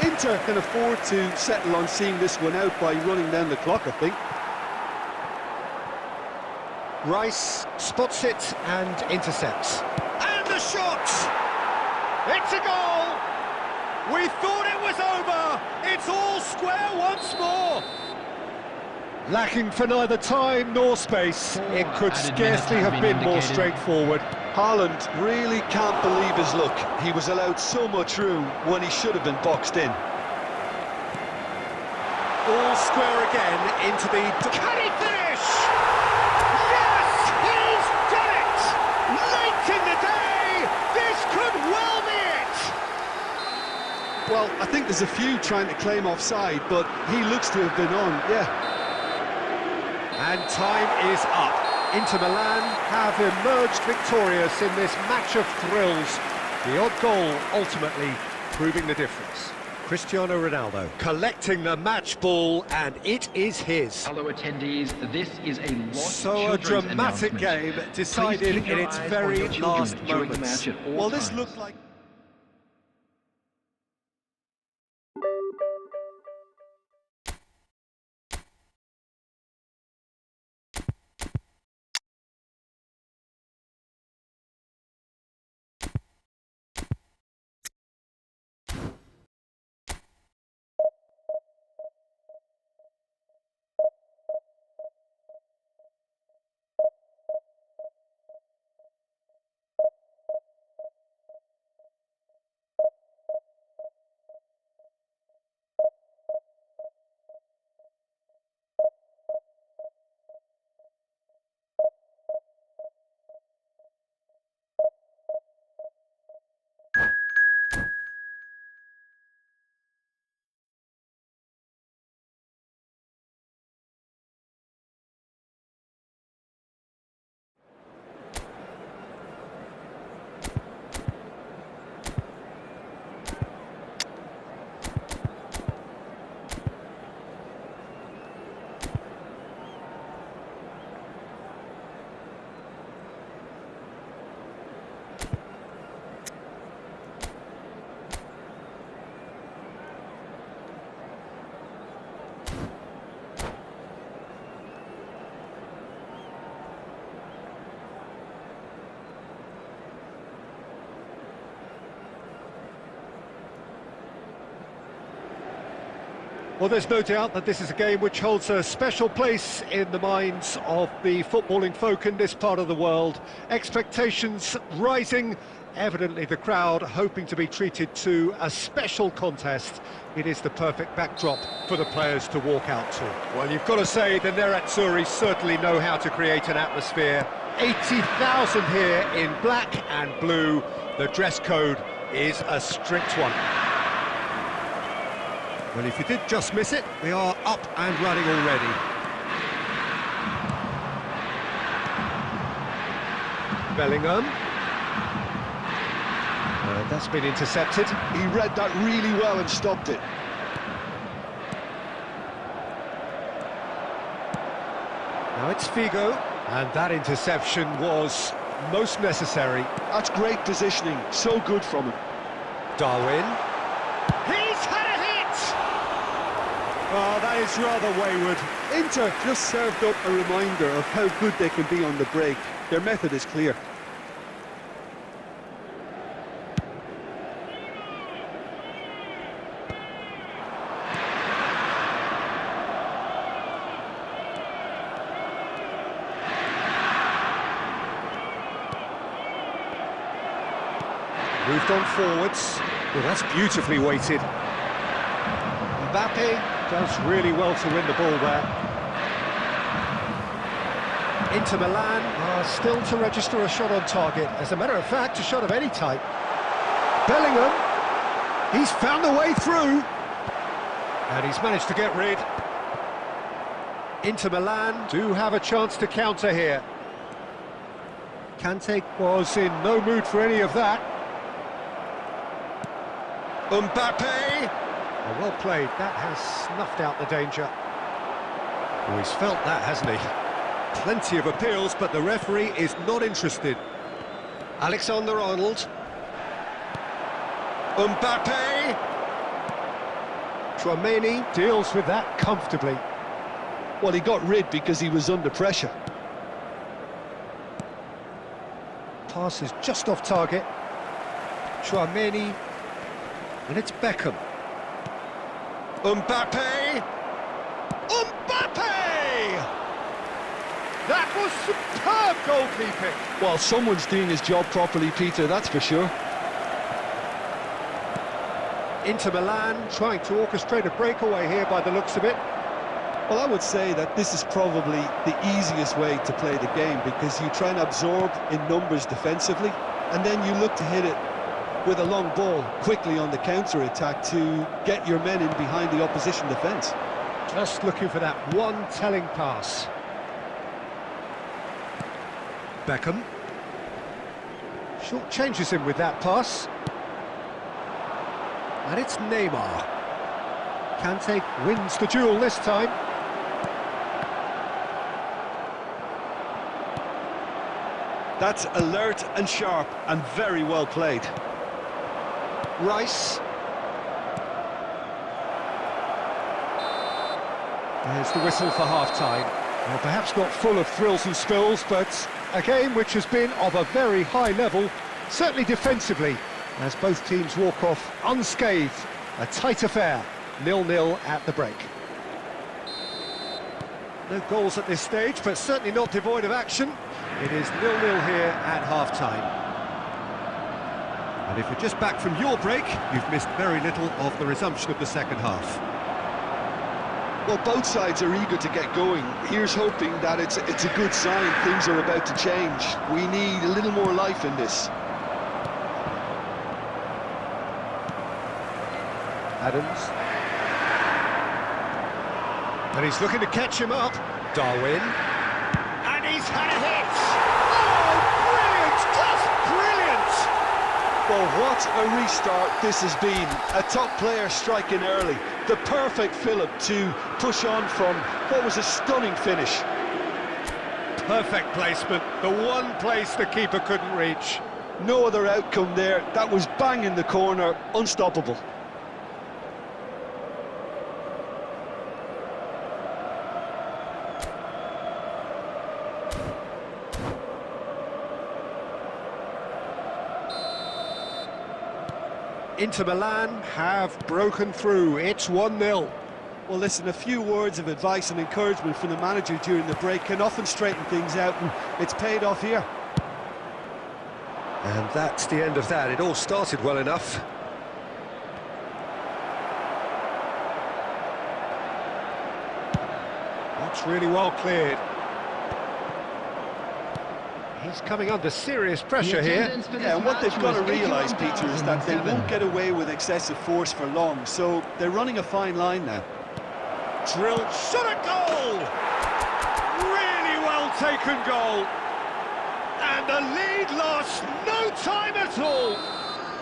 Inter can afford to settle on seeing this one out by running down the clock, I think. Rice spots it and intercepts. And the shot! It's a goal! We thought it was over! It's all square once more! Lacking for neither time nor space, it could scarcely have been more straightforward. Haaland really can't believe his luck. He was allowed so much room when he should have been boxed in. All square again into the... Can he finish? Yes, he's done it! Late in the day, this could well be it! Well, I think there's a few trying to claim offside, but he looks to have been on, yeah. And time is up. Inter Milan have emerged victorious in this match of thrills. The odd goal ultimately proving the difference. Cristiano Ronaldo collecting the match ball, and it is his. Hello attendees, this is a So a dramatic game decided in its very last moments. Well, this looked like... Well, there's no doubt that this is a game which holds a special place in the minds of the footballing folk in this part of the world. Expectations rising, evidently the crowd hoping to be treated to a special contest. It is the perfect backdrop for the players to walk out to. Well, you've got to say the Nerazzurri certainly know how to create an atmosphere. 80,000 here in black and blue. The dress code is a strict one. Well, if you did just miss it, we are up and running already. Bellingham. That's been intercepted. He read that really well and stopped it. Now it's Figo, and that interception was most necessary. That's great positioning, so good from him. Darwin. He's had a hit! Oh, that is rather wayward. Inter just served up a reminder of how good they can be on the break. Their method is clear. Moved on forwards. Well, that's beautifully weighted. Mbappe does really well to win the ball there. Inter Milan are still to register a shot on target. As a matter of fact, a shot of any type. Bellingham, he's found the way through. And he's managed to get rid. Inter Milan do have a chance to counter here. Kante was in no mood for any of that. Mbappe! Oh, well played, that has snuffed out the danger. Oh, he's felt that, hasn't he? Plenty of appeals, but the referee is not interested. Alexander-Arnold. Mbappe! Tchouaméni deals with that comfortably. Well, he got rid because he was under pressure. Pass is just off target. Tchouaméni. And it's Beckham. Mbappe! Mbappe! That was superb goalkeeping. Well, someone's doing his job properly, Peter, that's for sure. Inter Milan trying to orchestrate a breakaway here by the looks of it. Well, I would say that this is probably the easiest way to play the game because you try and absorb in numbers defensively and then you look to hit it with a long ball quickly on the counter-attack to get your men in behind the opposition defence. Just looking for that one telling pass. Beckham. Short changes him with that pass. And it's Neymar. Kante wins the duel this time. That's alert and sharp and very well played. Rice. There's the whistle for half-time. Well, perhaps not full of thrills and spills, but a game which has been of a very high level, certainly defensively, as both teams walk off unscathed. A tight affair, 0-0 at the break. No goals at this stage, but certainly not devoid of action. It is 0-0 here at half-time. And if you're just back from your break, you've missed very little of the resumption of the second half. Well, both sides are eager to get going. Here's hoping that it's a good sign. Things are about to change. We need a little more life in this. Adams. And he's looking to catch him up. Darwin. And he's had a hit! Well, what a restart this has been. A top player striking early. The perfect fillip to push on from what was a stunning finish. Perfect placement. The one place the keeper couldn't reach. No other outcome there. That was bang in the corner. Unstoppable. Inter Milan have broken through. It's 1-0. Well, listen, a few words of advice and encouragement from the manager during the break can often straighten things out, and it's paid off here. And that's the end of that. It all started well enough. That's really well cleared. He's coming under serious pressure here. Yeah, and what they've got to realise, Peter, is that they won't get away with excessive force for long, so they're running a fine line now. Drilled, shot a goal! Really well taken goal. And the lead lost no time at all.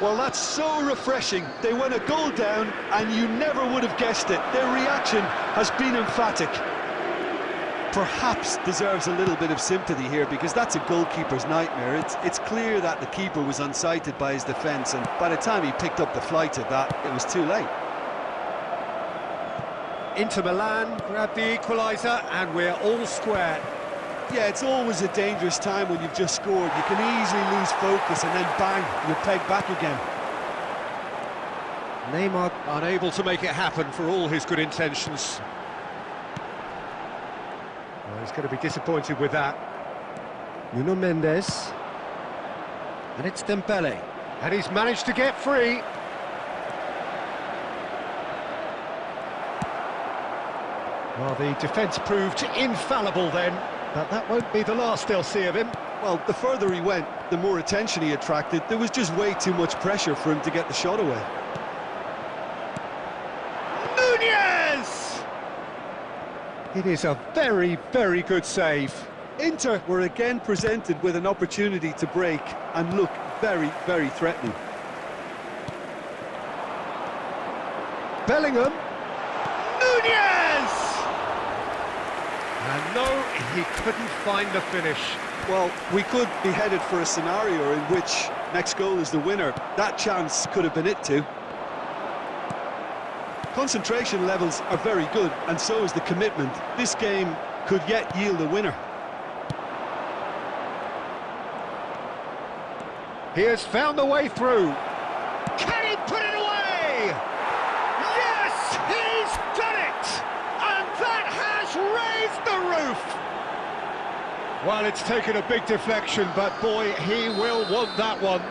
Well, that's so refreshing. They went a goal down, and you never would have guessed it. Their reaction has been emphatic. Perhaps deserves a little bit of sympathy here, because that's a goalkeeper's nightmare. It's clear that the keeper was unsighted by his defence, and by the time he picked up the flight of that, it was too late. Inter Milan grabbed the equaliser, and we're all square. Yeah, it's always a dangerous time when you've just scored. You can easily lose focus, and then bang, you're pegged back again. Neymar unable to make it happen for all his good intentions. Well, he's going to be disappointed with that. Nuno Mendes. And it's Dembele. And he's managed to get free. Well, the defence proved infallible then, but that won't be the last they'll see of him. Well, the further he went, the more attention he attracted. There was just way too much pressure for him to get the shot away. Nunez! It is a very, very good save. Inter were again presented with an opportunity to break and look very, very threatening. Bellingham. Nunez! And no, he couldn't find the finish. Well, we could be headed for a scenario in which next goal is the winner. That chance could have been it too. Concentration levels are very good, and so is the commitment. This game could yet yield a winner. He has found the way through. Can he put it away? Yes, he's done it! And that has raised the roof! Well, it's taken a big deflection, but boy, he will want that one.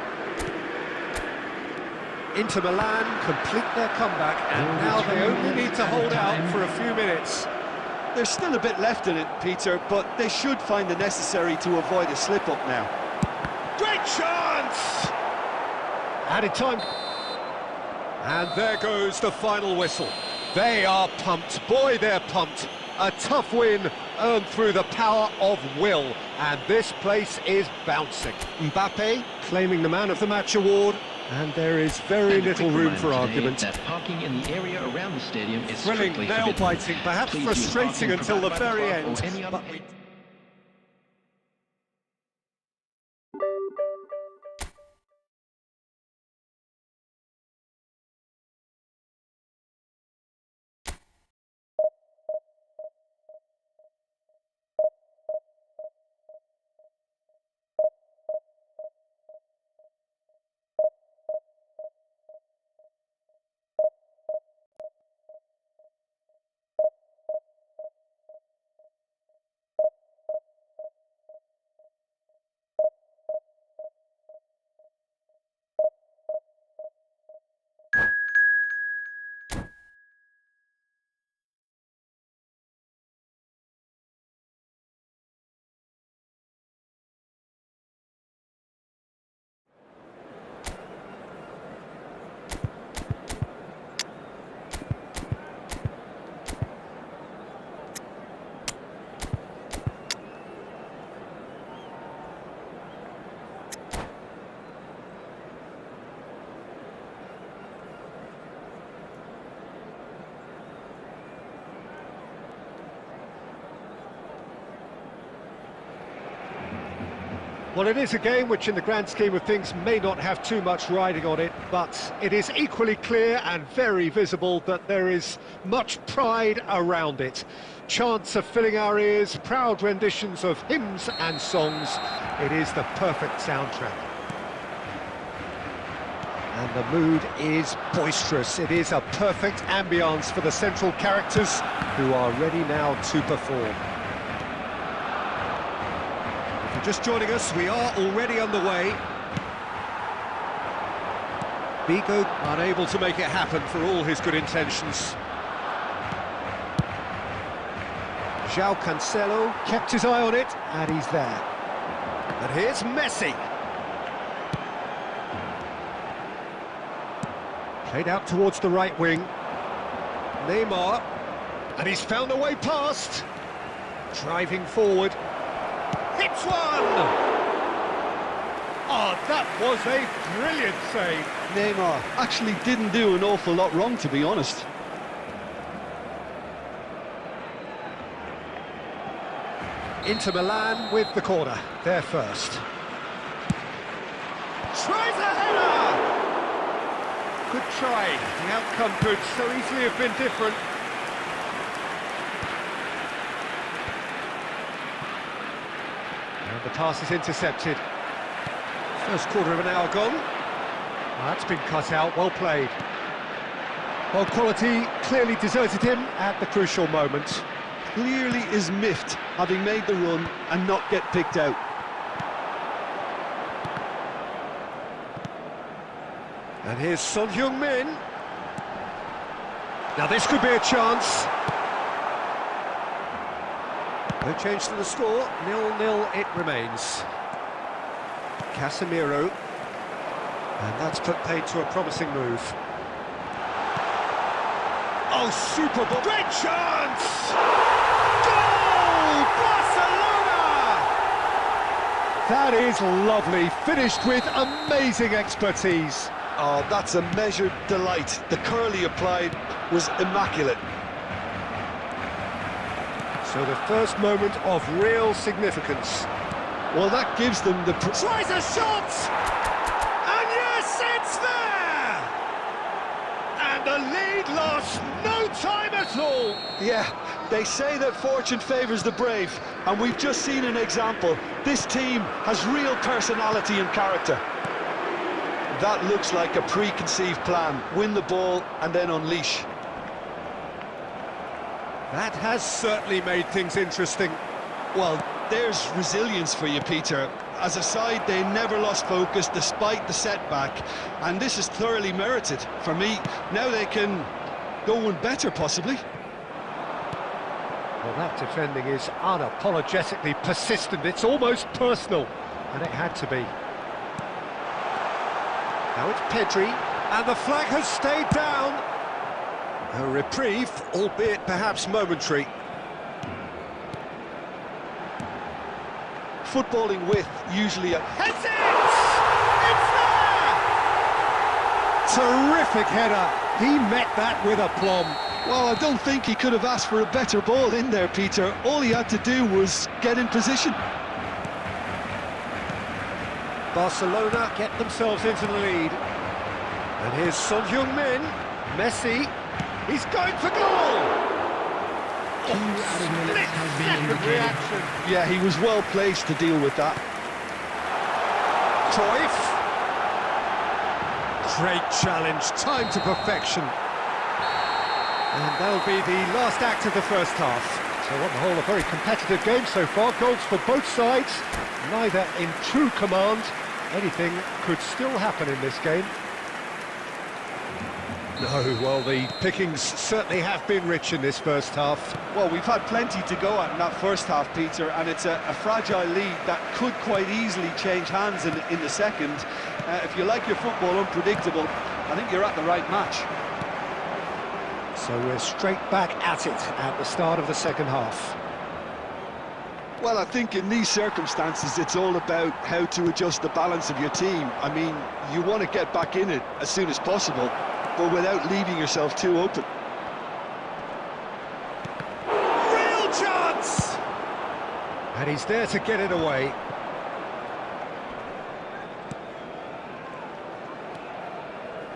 Inter Milan complete their comeback, and now they only need to hold out for a few minutes. There's still a bit left in it, Peter, but they should find the necessary to avoid a slip-up now. Great chance! Added time. And there goes the final whistle. They are pumped. Boy, they're pumped. A tough win earned through the power of will. And this place is bouncing. Mbappe claiming the Man of the Match award. And there is very little room for argument. That parking in the area around the stadium is Thrilling, nail-biting, perhaps frustrating until the very end. But well, it is a game which in the grand scheme of things may not have too much riding on it, but it is equally clear and very visible that there is much pride around it. Chants are filling our ears, proud renditions of hymns and songs. It is the perfect soundtrack. And the mood is boisterous. It is a perfect ambience for the central characters who are ready now to perform. If you're just joining us, we are already underway. Vigo unable to make it happen for all his good intentions. João Cancelo kept his eye on it, and he's there. And here's Messi. Played out towards the right wing. Neymar. And he's found a way past. Driving forward. Hits one! Oh, that was a brilliant save. Neymar actually didn't do an awful lot wrong, to be honest. Inter Milan with the corner. They're first. Tries a header! Good try. The outcome could so easily have been different. And the pass is intercepted. First quarter of an hour gone. That's been cut out, well played. Well, quality clearly deserted him at the crucial moment. Clearly is miffed, having made the run and not get picked out. And here's Son Heung-min. Now this could be a chance. No change to the score, 0-0 it remains. Casemiro. And that's put paid to a promising move. Oh, super ball. Great chance! Goal! Barcelona! That is lovely, finished with amazing expertise. Oh, that's a measured delight. The curl he applied was immaculate. So the first moment of real significance. Well, that gives them the... Tries a shot! And yes, it's there! And the lead lost no time at all. Yeah, they say that fortune favours the brave, and we've just seen an example. This team has real personality and character. That looks like a preconceived plan. Win the ball and then unleash. That has certainly made things interesting. Well, there's resilience for you, Peter. As a side, they never lost focus despite the setback, and this is thoroughly merited. For me, now they can go one better, possibly. Well, that defending is unapologetically persistent. It's almost personal, and it had to be. Now it's Pedri, and the flag has stayed down. A reprieve, albeit perhaps momentary. Footballing with usually a... Heads it! It's there! Terrific header. He met that with aplomb. Well, I don't think he could have asked for a better ball in there, Peter. All he had to do was get in position. Barcelona get themselves into the lead. And here's Son Heung-min. Messi. He's going for goal! Split-second reaction. Yeah, he was well placed to deal with that. Cruyff. Great challenge, time to perfection. And that'll be the last act of the first half. So on the whole, a very competitive game so far. Goals for both sides, neither in true command. Anything could still happen in this game. No, well, the pickings certainly have been rich in this first half. Well, we've had plenty to go at in that first half, Peter, and it's a fragile lead that could quite easily change hands in the second. If you like your football unpredictable, I think you're at the right match. So we're straight back at it at the start of the second half. Well, I think in these circumstances, it's all about how to adjust the balance of your team. I mean, you want to get back in it as soon as possible, but without leaving yourself too open. Real chance! And he's there to get it away.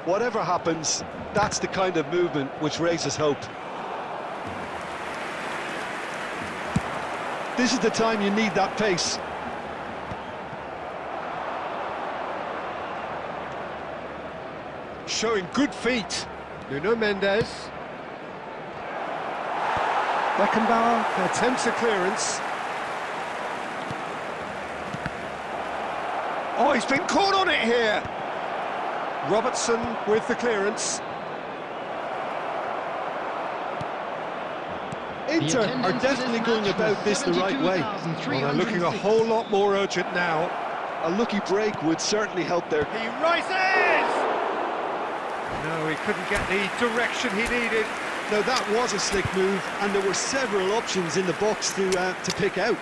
Whatever happens, that's the kind of movement which raises hope. This is the time you need that pace. showing good feet. Nuno Mendes. Beckenbauer attempts a clearance. Oh, he's been caught on it here. Robertson with the clearance. Inter are definitely going about this the right way. Well, they're looking a whole lot more urgent now. A lucky break would certainly help their... He rises! No, he couldn't get the direction he needed. Now that was a slick move, and there were several options in the box to pick out.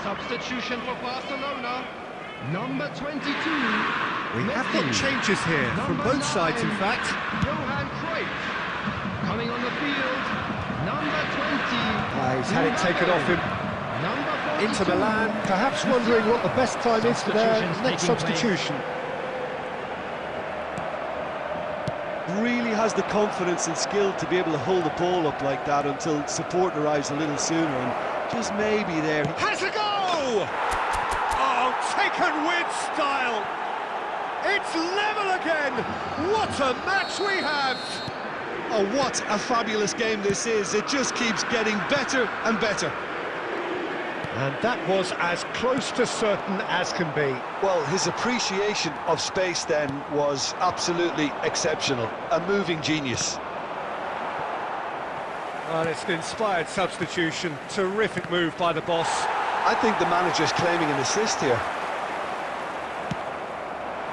Substitution for Barcelona. Number 22. We have got changes here from both sides, in fact. Johan Cruyff. Coming on the field. Number 20. He's had it taken off him. Number 42. Inter Milan, perhaps wondering what the best time is for their next substitution. Really has the confidence and skill to be able to hold the ball up like that until support arrives a little sooner, and just maybe there... Has a go! Oh, taken with style! It's level again! What a match we have! Oh, what a fabulous game this is. It just keeps getting better and better. And that was as close to certain as can be. Well, his appreciation of space then was absolutely exceptional. A moving genius. Well, it's an inspired substitution. Terrific move by the boss. I think the manager's claiming an assist here.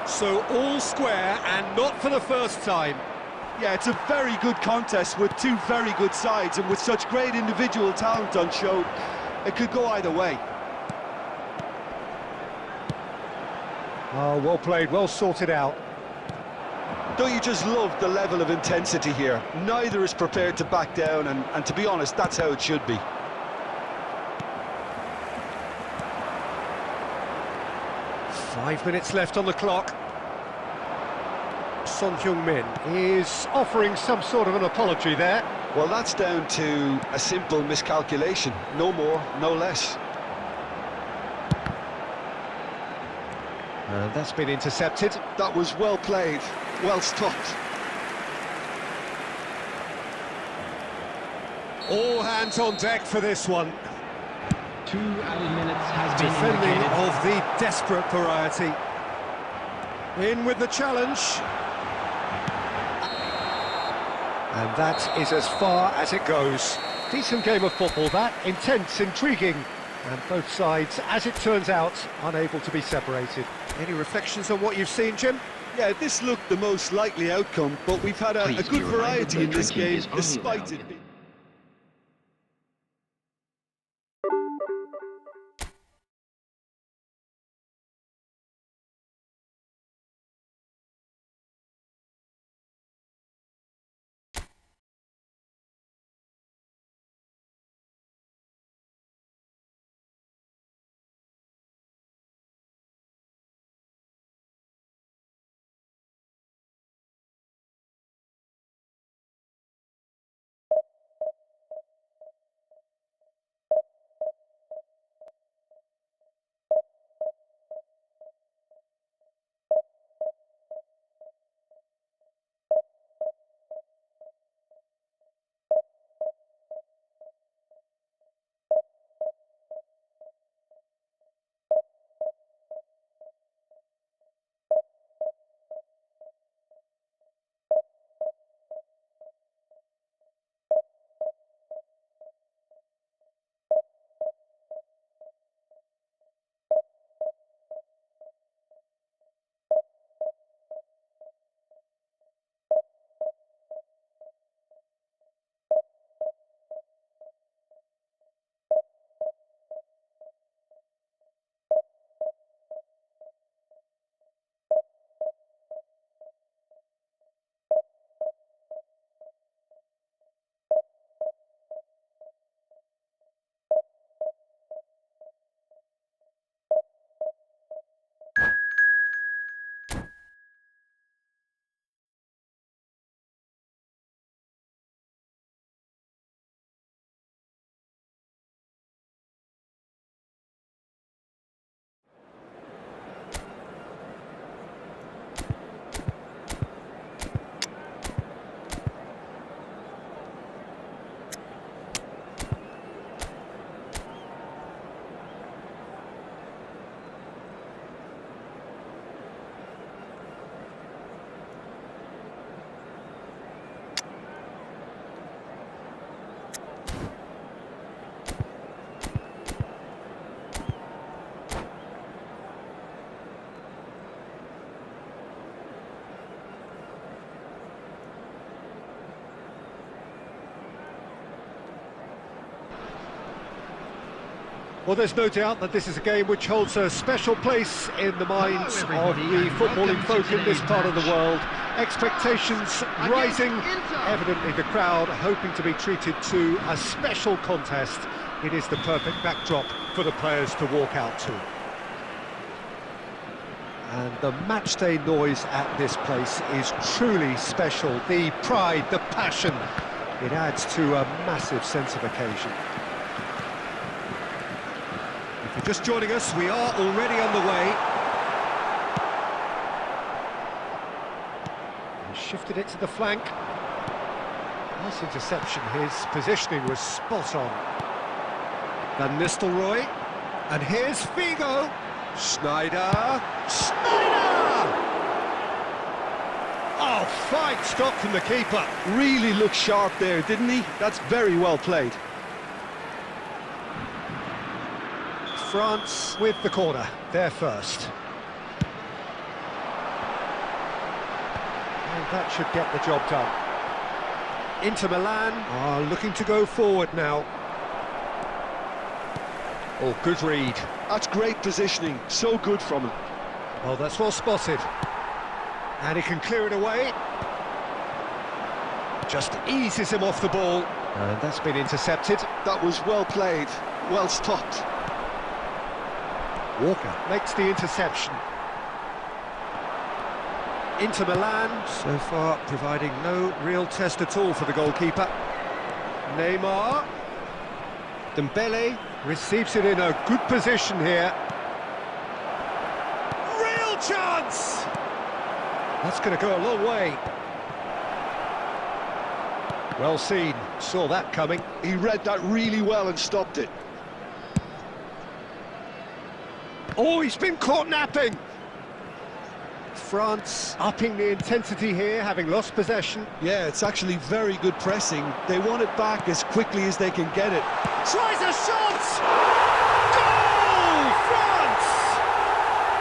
So all square, and not for the first time. Yeah, it's a very good contest with two very good sides, and with such great individual talent on show, it could go either way. Oh, well played, well sorted out. Don't you just love the level of intensity here? Neither is prepared to back down, and to be honest, that's how it should be. Five minutes left on the clock. Son Heung-min is offering some sort of an apology there. Well, that's down to a simple miscalculation. No more, no less. And that's been intercepted. That was well played, well stopped. All hands on deck for this one. 2 added minutes has been Defending indicated. of the desperate variety. In with the challenge. And that is as far as it goes. Decent game of football, that. Intense, intriguing. And both sides, as it turns out, unable to be separated. Any reflections on what you've seen, Jim? Yeah, this looked the most likely outcome, but we've had a good variety in this game, despite it being... Well, there's no doubt that this is a game which holds a special place in the minds of the footballing folk in this part of the world. Expectations rising, evidently the crowd hoping to be treated to a special contest. It is the perfect backdrop for the players to walk out to. And the matchday noise at this place is truly special. The pride, the passion, it adds to a massive sense of occasion. If you're just joining us, we are already underway. He shifted it to the flank. Nice interception, his positioning was spot on. Van Nistelrooy, and here's Figo. Schneider! Oh, fine stop from the keeper. Really looked sharp there, didn't he? That's very well played. France with the corner, they're first. And that should get the job done. Inter Milan are looking to go forward now. Oh, good read. That's great positioning, so good from him. Well, that's well spotted. And he can clear it away. Just eases him off the ball. And that's been intercepted. That was well played, well stopped. Walker makes the interception. Inter Milan, so far, providing no real test at all for the goalkeeper. Neymar. Dembele receives it in a good position here. Real chance! That's going to go a long way. Well seen, saw that coming. He read that really well and stopped it. Oh, he's been caught napping! France upping the intensity here, having lost possession. Yeah, it's actually very good pressing. They want it back as quickly as they can get it. Tries a shot! Goal! France!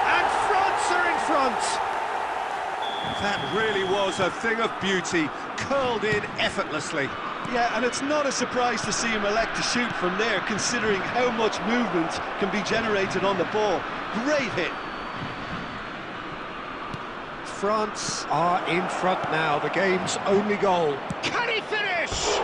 And France are in front! That really was a thing of beauty, curled in effortlessly. Yeah, and it's not a surprise to see him elect to shoot from there, considering how much movement can be generated on the ball. Great hit. France are in front now, the game's only goal. Can he finish?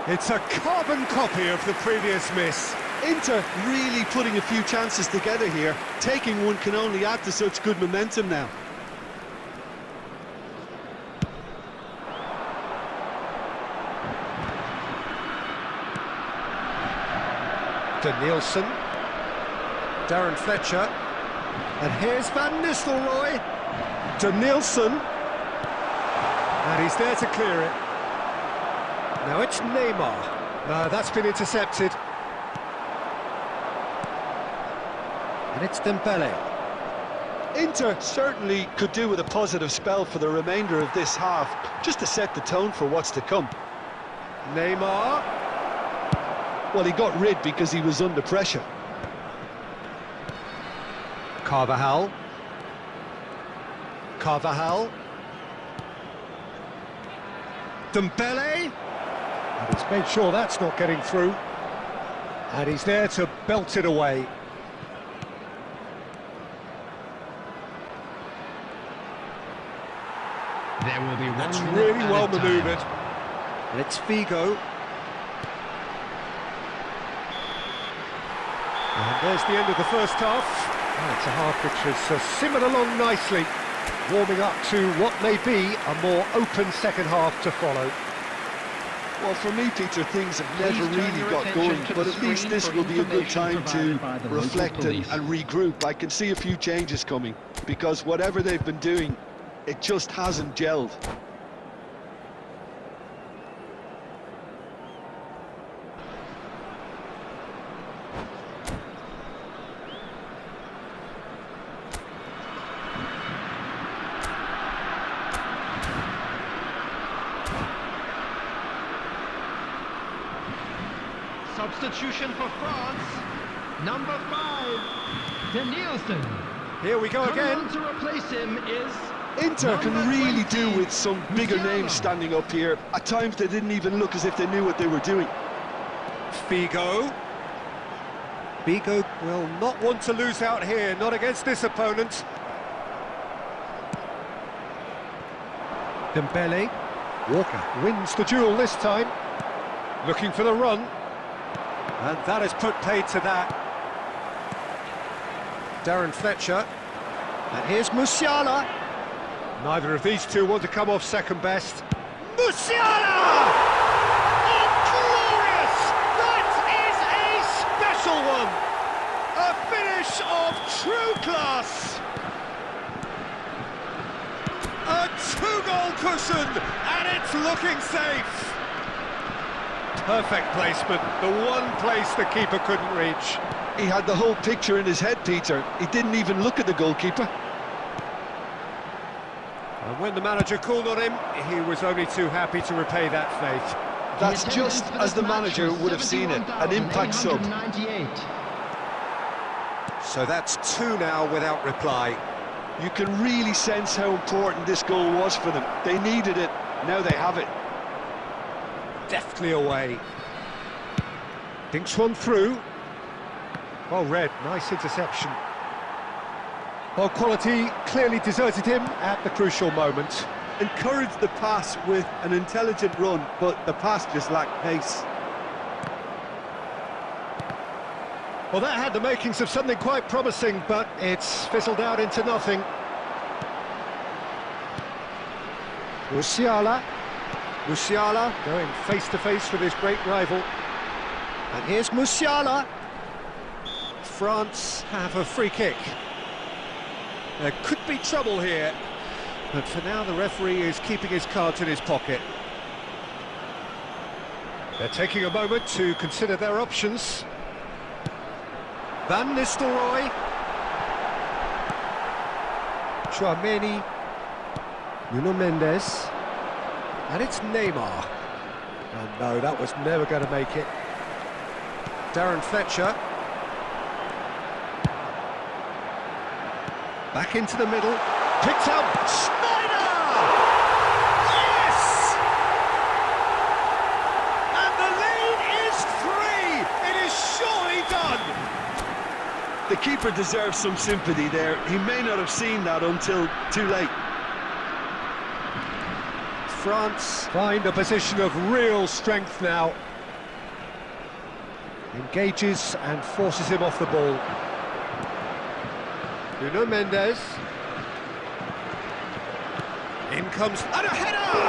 It's a carbon copy of the previous miss. Inter really putting a few chances together here. Taking one can only add to such good momentum now. Nielsen, Darren Fletcher, and here's Van Nistelrooy. Nielsen, and he's there to clear it. Now it's Neymar. That's been intercepted. And it's Dembele. Inter certainly could do with a positive spell for the remainder of this half, just to set the tone for what's to come. Neymar. Well, he got rid because he was under pressure. Carvajal. Dembele. And he's made sure that's not getting through. And he's there to belt it away. There will be That's really well manoeuvred. And it's Figo. And there's the end of the first half. And it's a half which has simmered along nicely, warming up to what may be a more open second half to follow. Well, for me, Peter, things have never really got going, but at least this will be a good time to reflect and regroup. I can see a few changes coming, because whatever they've been doing, it just hasn't gelled. Substitution for France, number 5, Nielsen. Here we go again. Coming on to replace him is Inter can really 20, do with some bigger Musiala. names standing up here. At times they didn't even look as if they knew what they were doing. Figo. Bigo will not want to lose out here, not against this opponent. Dembele. Walker wins the duel this time. Looking for the run. And that has put paid to that. Darren Fletcher. And here's Musiala. Neither of these two want to come off second best. Musiala! Oh, glorious! That is a special one! A finish of true class! A two-goal cushion, and it's looking safe! Perfect placement, the one place the keeper couldn't reach. He had the whole picture in his head, Peter. He didn't even look at the goalkeeper. And when the manager called on him, he was only too happy to repay that faith. That's just as the manager would have seen it, an impact sub. So that's two now without reply. You can really sense how important this goal was for them. They needed it, now they have it. Deftly away. Dinks one through. Well read, nice interception. Well, quality clearly deserted him at the crucial moment. Encouraged the pass with an intelligent run, but the pass just lacked pace. Well, that had the makings of something quite promising, but it's fizzled out into nothing. Musiala going face-to-face with his great rival. And here's Musiala. France have a free kick. There could be trouble here, but for now the referee is keeping his cards in his pocket. They're taking a moment to consider their options. Van Nistelrooy. Chouameni. Nuno Mendes. And it's Neymar. And no, that was never going to make it. Darren Fletcher. Back into the middle. Picked up. Schneider! Yes! And the lead is 3. It is surely done. The keeper deserves some sympathy there. He may not have seen that until too late. France find a position of real strength now. Engages and forces him off the ball. Nuno Mendes. In comes... and a header!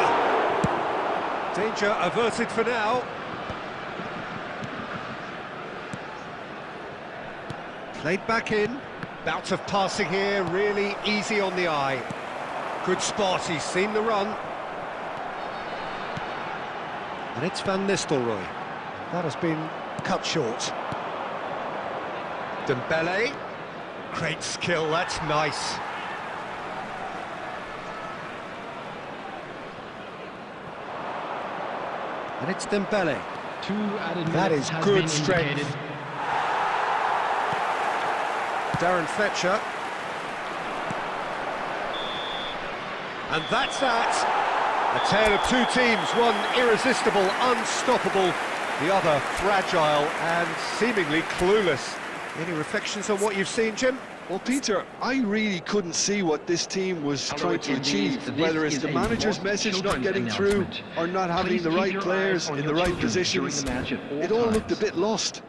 Danger averted for now. Played back in. Bout of passing here, really easy on the eye. Good spot, he's seen the run. And it's Van Nistelrooy. That has been cut short. Dembele. Great skill, that's nice. And it's Dembele. That is good strength. Darren Fletcher. And that's that. A tale of two teams, one irresistible, unstoppable, the other fragile and seemingly clueless. Any reflections on what you've seen, Jim? Well, Peter, I really couldn't see what this team was trying to achieve, whether it's the manager's message not getting through or not having the right players in the right positions. It all looked a bit lost.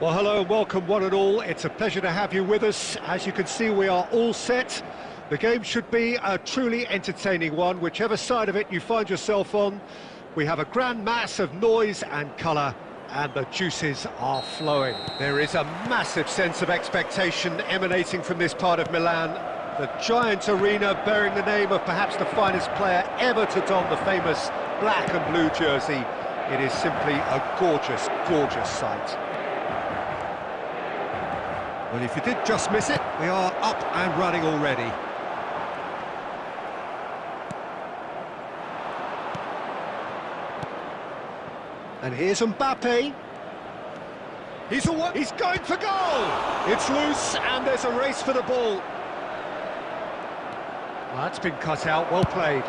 Well, hello and welcome one and all. It's a pleasure to have you with us. As you can see, we are all set. The game should be a truly entertaining one, whichever side of it you find yourself on. We have a grand mass of noise and colour, and the juices are flowing. There is a massive sense of expectation emanating from this part of Milan. The giant arena bearing the name of perhaps the finest player ever to don the famous black and blue jersey. It is simply a gorgeous, gorgeous sight. Well, if you did just miss it, we are up and running already. And here's Mbappe. He's going for goal! It's loose, and there's a race for the ball. Well, that's been cut out, well played.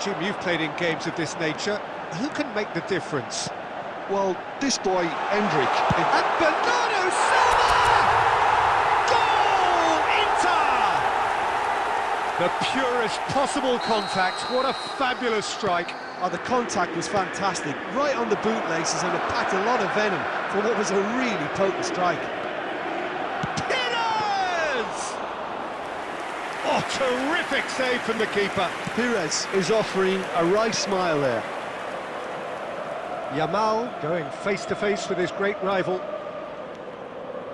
Jim, you've played in games of this nature. Who can make the difference? Well, this boy, Endrick. And Bernardo Silva! Goal! Inter! The purest possible contact. What a fabulous strike. Oh, the contact was fantastic, right on the bootlaces, and it packed a lot of venom for what was a really potent strike. Pires! Oh, terrific save from the keeper. Pires is offering a right smile there. Yamal going face-to-face with his great rival.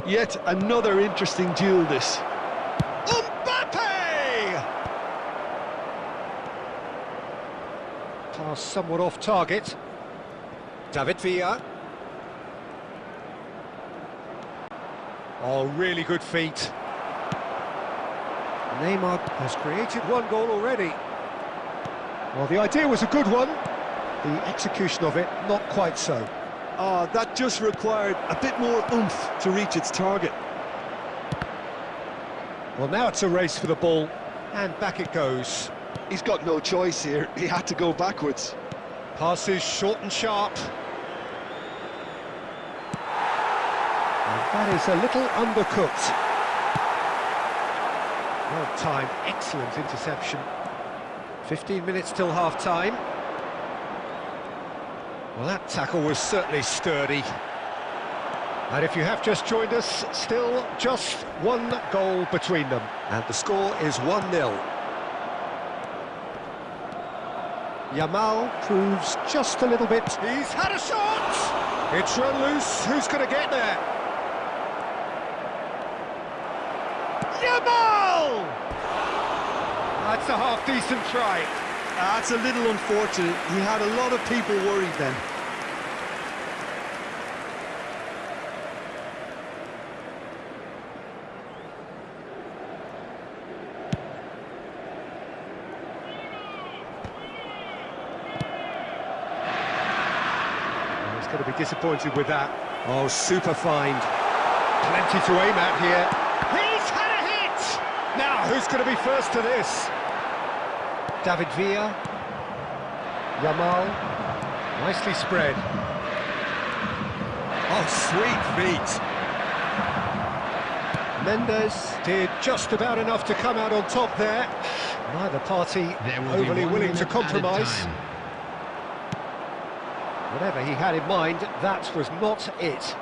Yet another interesting duel, this. Mbappe! Pass somewhat off target. David Villa. Oh, really good feet. Neymar has created one goal already. Well, the idea was a good one. The execution of it, not quite so. That just required a bit more oomph to reach its target. Well, now it's a race for the ball, and back it goes. He's got no choice here, he had to go backwards. Passes short and sharp. And that is a little undercooked. Well timed, excellent interception. 15 minutes till half-time. Well, that tackle was certainly sturdy. And if you have just joined us, still just one goal between them. And the score is 1-0. Yamal proves just a little bit. He's had a shot! It's run loose. Who's going to get there? Yamal! That's a half-decent try. That's a little unfortunate. He had a lot of people worried then. He's going to be disappointed with that. Oh, super find. Plenty to aim at here. He's had a hit! Now, who's going to be first to this? David Villa. Yamal. Nicely spread. Oh, sweet feet. Mendes did just about enough to come out on top there. Neither party overly willing to compromise. Whatever he had in mind, that was not it.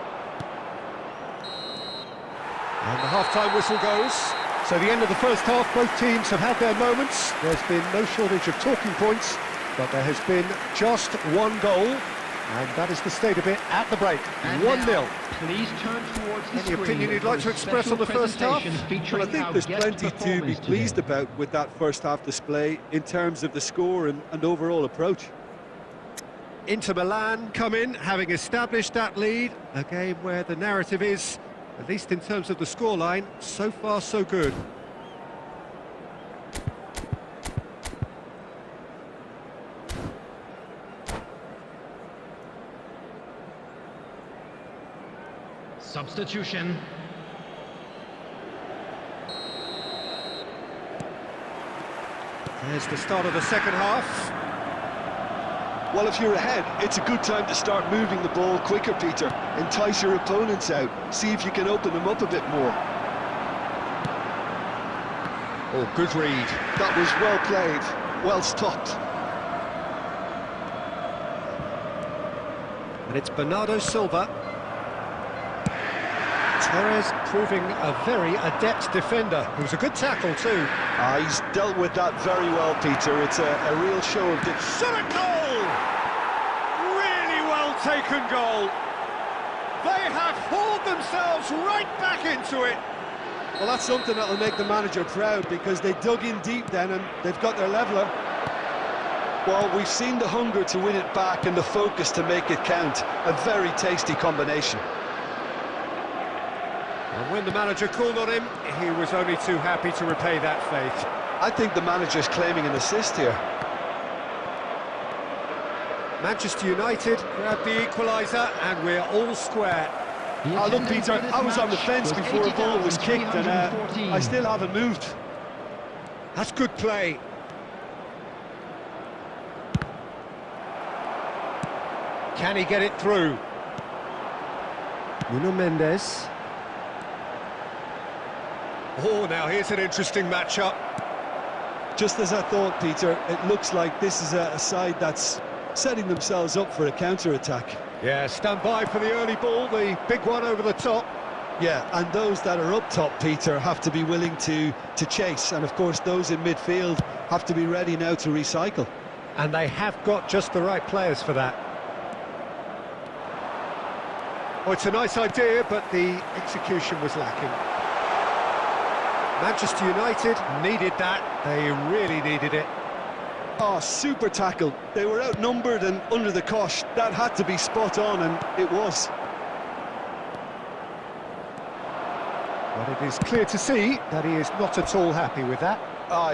And the half-time whistle goes. So the end of the first half, both teams have had their moments. There's been no shortage of talking points, but there has been just one goal, and that is the state of it at the break. 1-0. Please turn towards the Any opinion you'd like to express on the first half? Well, I think there's plenty to be pleased about with that first half display in terms of the score and overall approach. Inter Milan come in, having established that lead. A game where the narrative is, at least in terms of the scoreline, so far so good. Substitution. There's the start of the second half. Well, if you're ahead, it's a good time to start moving the ball quicker, Peter. Entice your opponents out. See if you can open them up a bit more. Oh, good read. That was well played, well stopped. And it's Bernardo Silva. Torres proving a very adept defender. It was a good tackle too. He's dealt with that very well, Peter. It's a real show of... Shot a goal! Really well taken goal. They have hauled themselves right back into it. Well, that's something that'll make the manager proud, because they dug in deep then and they've got their leveller. Well, we've seen the hunger to win it back and the focus to make it count. A very tasty combination. And when the manager called on him, he was only too happy to repay that faith. I think the manager's claiming an assist here. Manchester United grab the equaliser and we're all square. Oh, look, Peter, I was on the fence before a ball was kicked and I still haven't moved. That's good play. Can he get it through? Nuno Mendes. Oh, now here's an interesting matchup. Just as I thought, Peter, it looks like this is a side that's setting themselves up for a counter-attack. Yeah, stand by for the early ball, the big one over the top. Yeah, and those that are up top, Peter, have to be willing to chase. And, of course, those in midfield have to be ready now to recycle. And they have got just the right players for that. Oh, it's a nice idea, but the execution was lacking. Manchester United needed that. They really needed it. Oh, super tackle. They were outnumbered and under the cosh. That had to be spot on, and it was. But it is clear to see that he is not at all happy with that.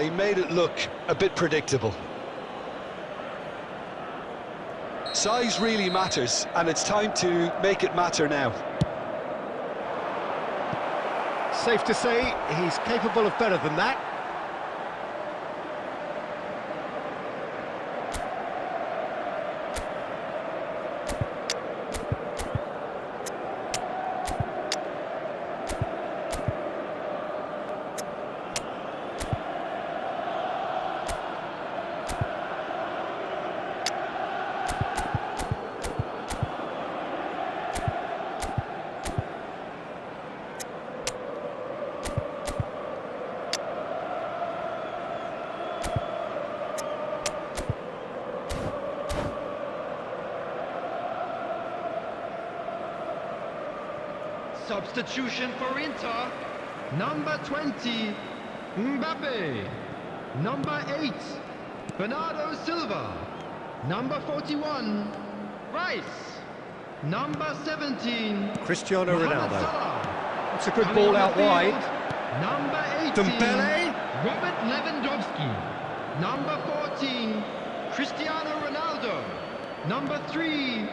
He made it look a bit predictable. Size really matters, and it's time to make it matter now. Safe to say, he's capable of better than that. Substitution for Inter. Number 20, Mbappe. Number 8, Bernardo Silva. Number 41, Rice. Number 17, Cristiano Mohamed Ronaldo. Salah. It's a good Coming ball on out the field, wide. Number 18, Dembele. Robert Lewandowski. Number 14, Cristiano Ronaldo. Number 3,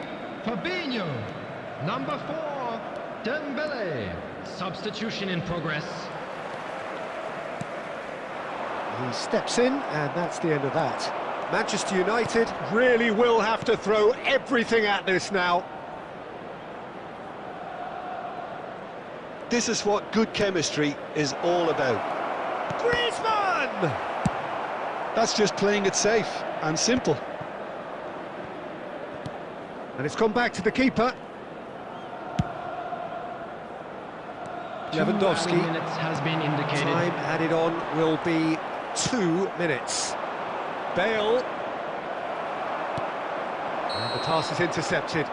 Fabinho. Number 4, Dembele. Substitution in progress. He steps in, and that's the end of that. Manchester United really will have to throw everything at this now. This is what good chemistry is all about. Griezmann! That's just playing it safe and simple. And it's gone back to the keeper. Lewandowski. 2 minutes has been indicated. Time added on will be 2 minutes. Bale. And the pass is intercepted.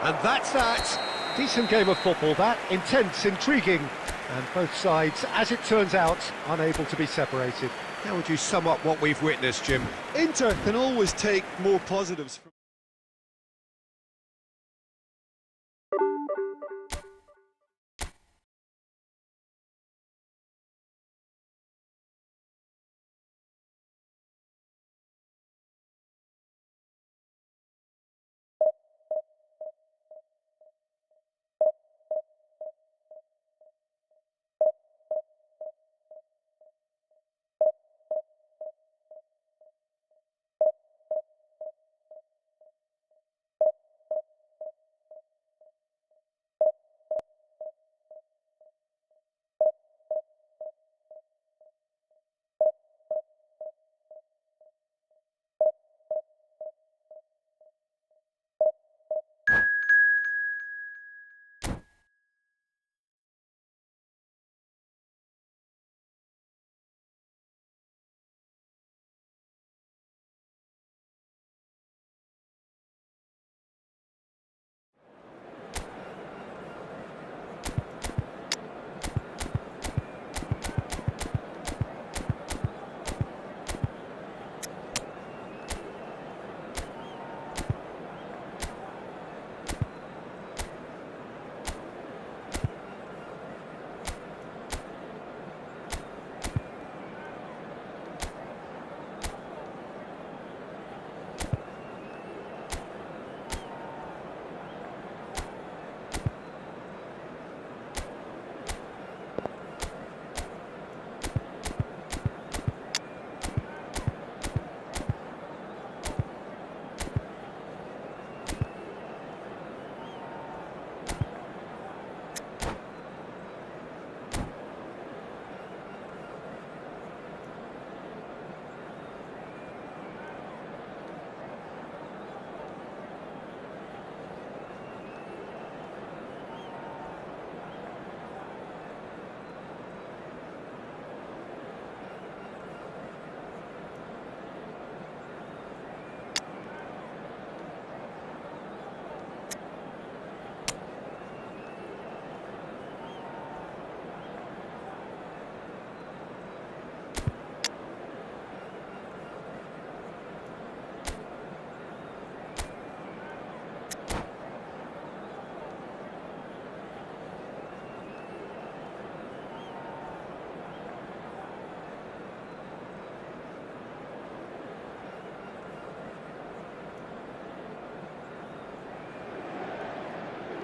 And that's that. Decent game of football, that. Intense, intriguing. And both sides, as it turns out, unable to be separated. How would you sum up what we've witnessed, Jim? Inter can always take more positives from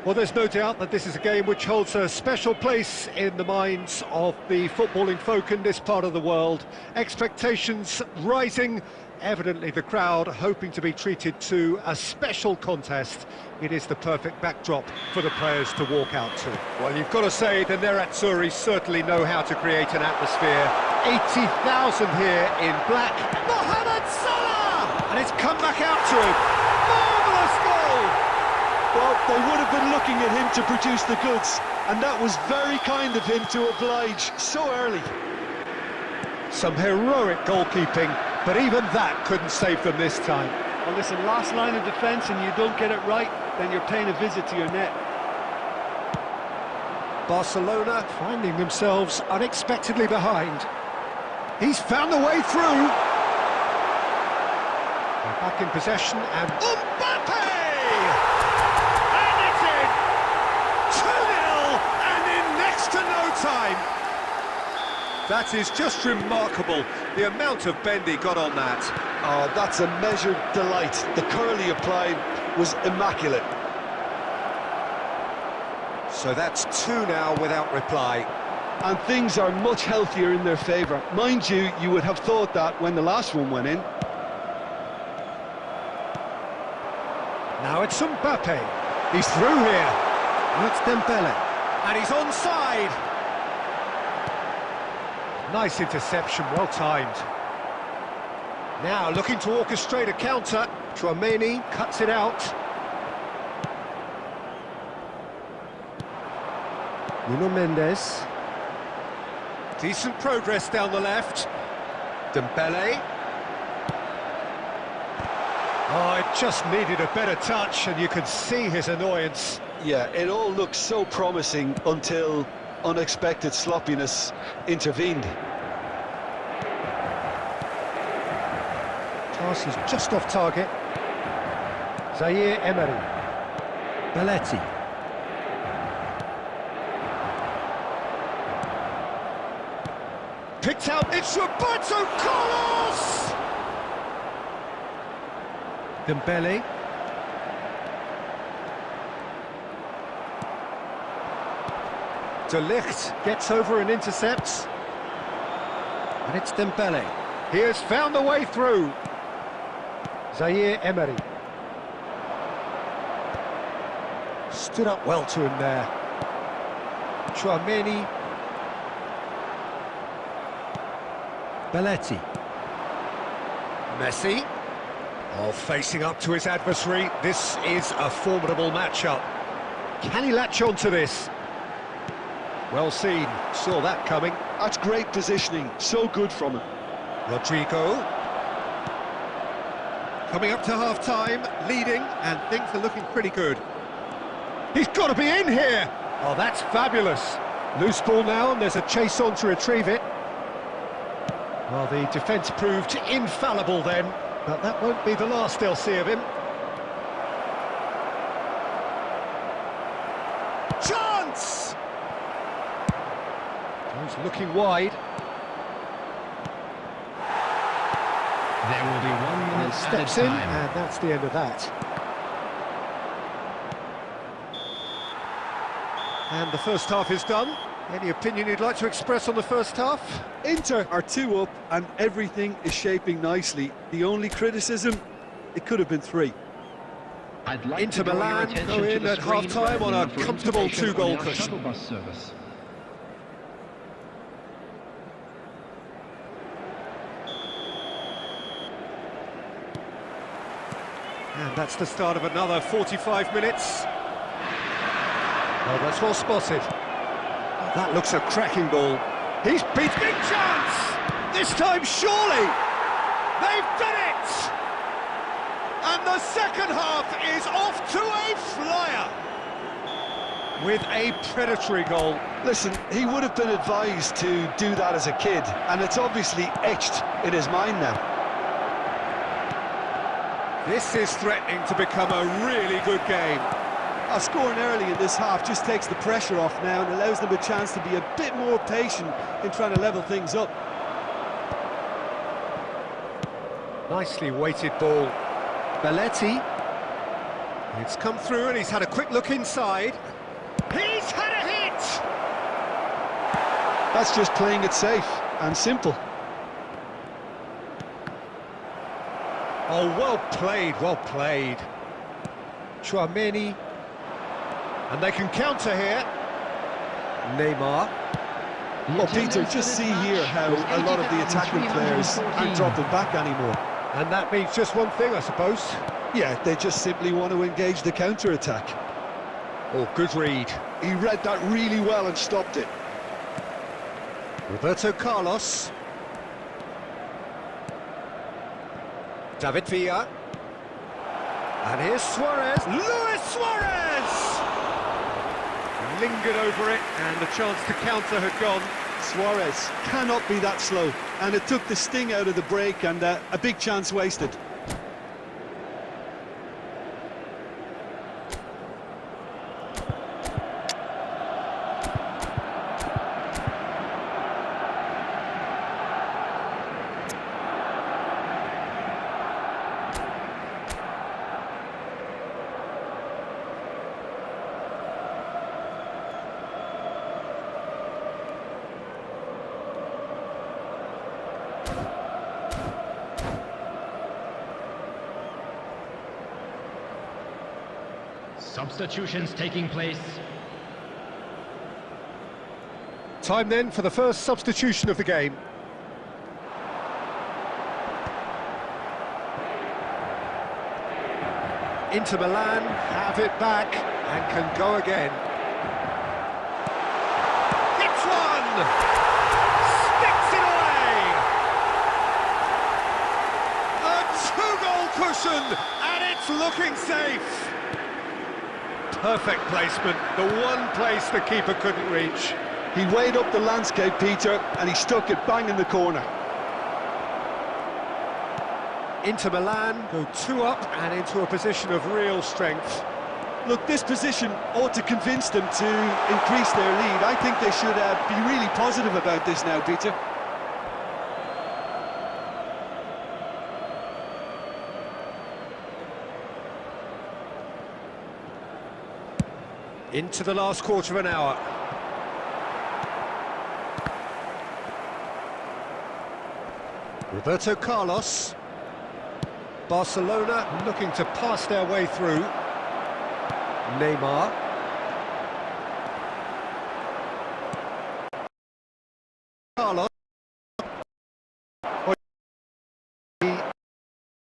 Well, there's no doubt that this is a game which holds a special place in the minds of the footballing folk in this part of the world. Expectations rising, evidently the crowd hoping to be treated to a special contest. It is the perfect backdrop for the players to walk out to. Well, you've got to say the Nerazzurri certainly know how to create an atmosphere. 80,000 here in black. Mohamed Salah! And it's come back out to him. Marvellous goal! Well, they would have been looking at him to produce the goods, and that was very kind of him to oblige so early. Some heroic goalkeeping, but even that couldn't save them this time. Well, listen, last line of defence and you don't get it right, then you're paying a visit to your net. Barcelona finding themselves unexpectedly behind. He's found the way through. They're back in possession and Mbappe! And it's in! 2-0 and in next to no time. That is just remarkable, the amount of bend he got on that. Oh, that's a measured delight. The curl he applied was immaculate. So that's 2 now without reply. And things are much healthier in their favour. Mind you, you would have thought that when the last one went in. Now it's Mbappe. He's through here. That's Dembele. And he's onside. Nice interception, well timed. Now looking to orchestrate a counter. Tchouaméni cuts it out. Nuno Mendes. Decent progress down the left. Dembele. Oh, it just needed a better touch, and you could see his annoyance. Yeah, it all looked so promising until unexpected sloppiness intervened. Pass is just off target. Zaire Emery. Belletti. Picked out, it's Roberto Carlos! Dembele. De Ligt gets over and intercepts. And it's Dembele. He has found the way through. Zaire Emery. Stood up well to him there. Tchouaméni. Belletti. Messi. Oh, facing up to his adversary. This is a formidable matchup. Can he latch on to this? Well seen. Saw that coming. That's great positioning. So good from him. Rodrigo. Coming up to half-time, leading, and things are looking pretty good. He's got to be in here! Oh, that's fabulous. Loose ball now, and there's a chase on to retrieve it. Well, the defence proved infallible then, but that won't be the last they'll see of him. Chance! He's looking wide. There will be 1 minute Steps added in, time. and that's the end of that. And the first half is done. Any opinion you'd like to express on the first half? Inter are 2 up and everything is shaping nicely. The only criticism, it could have been 3. I'd like Inter to draw your Milan attention go to in the at screen half-time on a for comfortable information 2-goal on our cushion. shuttle bus service. And that's the start of another 45 minutes. Oh, that's well spotted. Oh, that looks a cracking ball. He's beat big chance! This time, surely! They've done it! And the second half is off to a flyer! With a predatory goal. Listen, he would have been advised to do that as a kid, and it's obviously etched in his mind now. This is threatening to become a really good game. Scoring early in this half just takes the pressure off now and allows them a chance to be a bit more patient in trying to level things up. Nicely weighted ball. Belletti. It's come through and he's had a quick look inside. He's had a hit! That's just playing it safe and simple. Oh, well played, well played. Chouameni. And they can counter here. Neymar. Well, Peter, just see here how a lot of the attacking players aren't dropping back anymore. And that means just one thing, I suppose. Yeah, they just simply want to engage the counter-attack. Oh, good read. He read that really well and stopped it. Roberto Carlos. David Villa. And here's Suarez. Luis Suarez! Lingered over it, and the chance to counter had gone. Suarez cannot be that slow, and it took the sting out of the break, and a big chance wasted. Substitutions taking place. Time then for the first substitution of the game. Inter Milan have it back and can go again. Hits one! Sticks it away! A two-goal cushion, and it's looking safe. Perfect placement, the one place the keeper couldn't reach. He weighed up the landscape, Peter, and he stuck it bang in the corner. Inter Milan go 2 up and into a position of real strength. Look, this position ought to convince them to increase their lead. I think they should be really positive about this now, Peter. Into the last quarter of an hour. Roberto Carlos. Barcelona looking to pass their way through. Neymar. Carlos.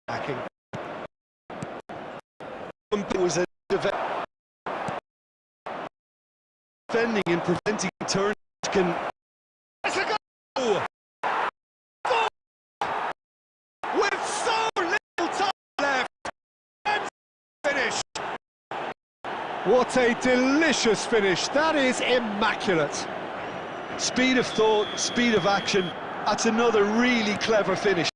Backing. It was a defending and preventing turns can... It's a goal! Goal! With so little time left, and finished. What a delicious finish. That is immaculate. Speed of thought, speed of action. That's another really clever finish.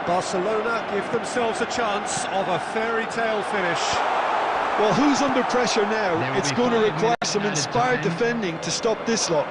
Barcelona give themselves a chance of a fairy tale finish. Well, who's under pressure now? It's going to require some inspired defending to stop this lot.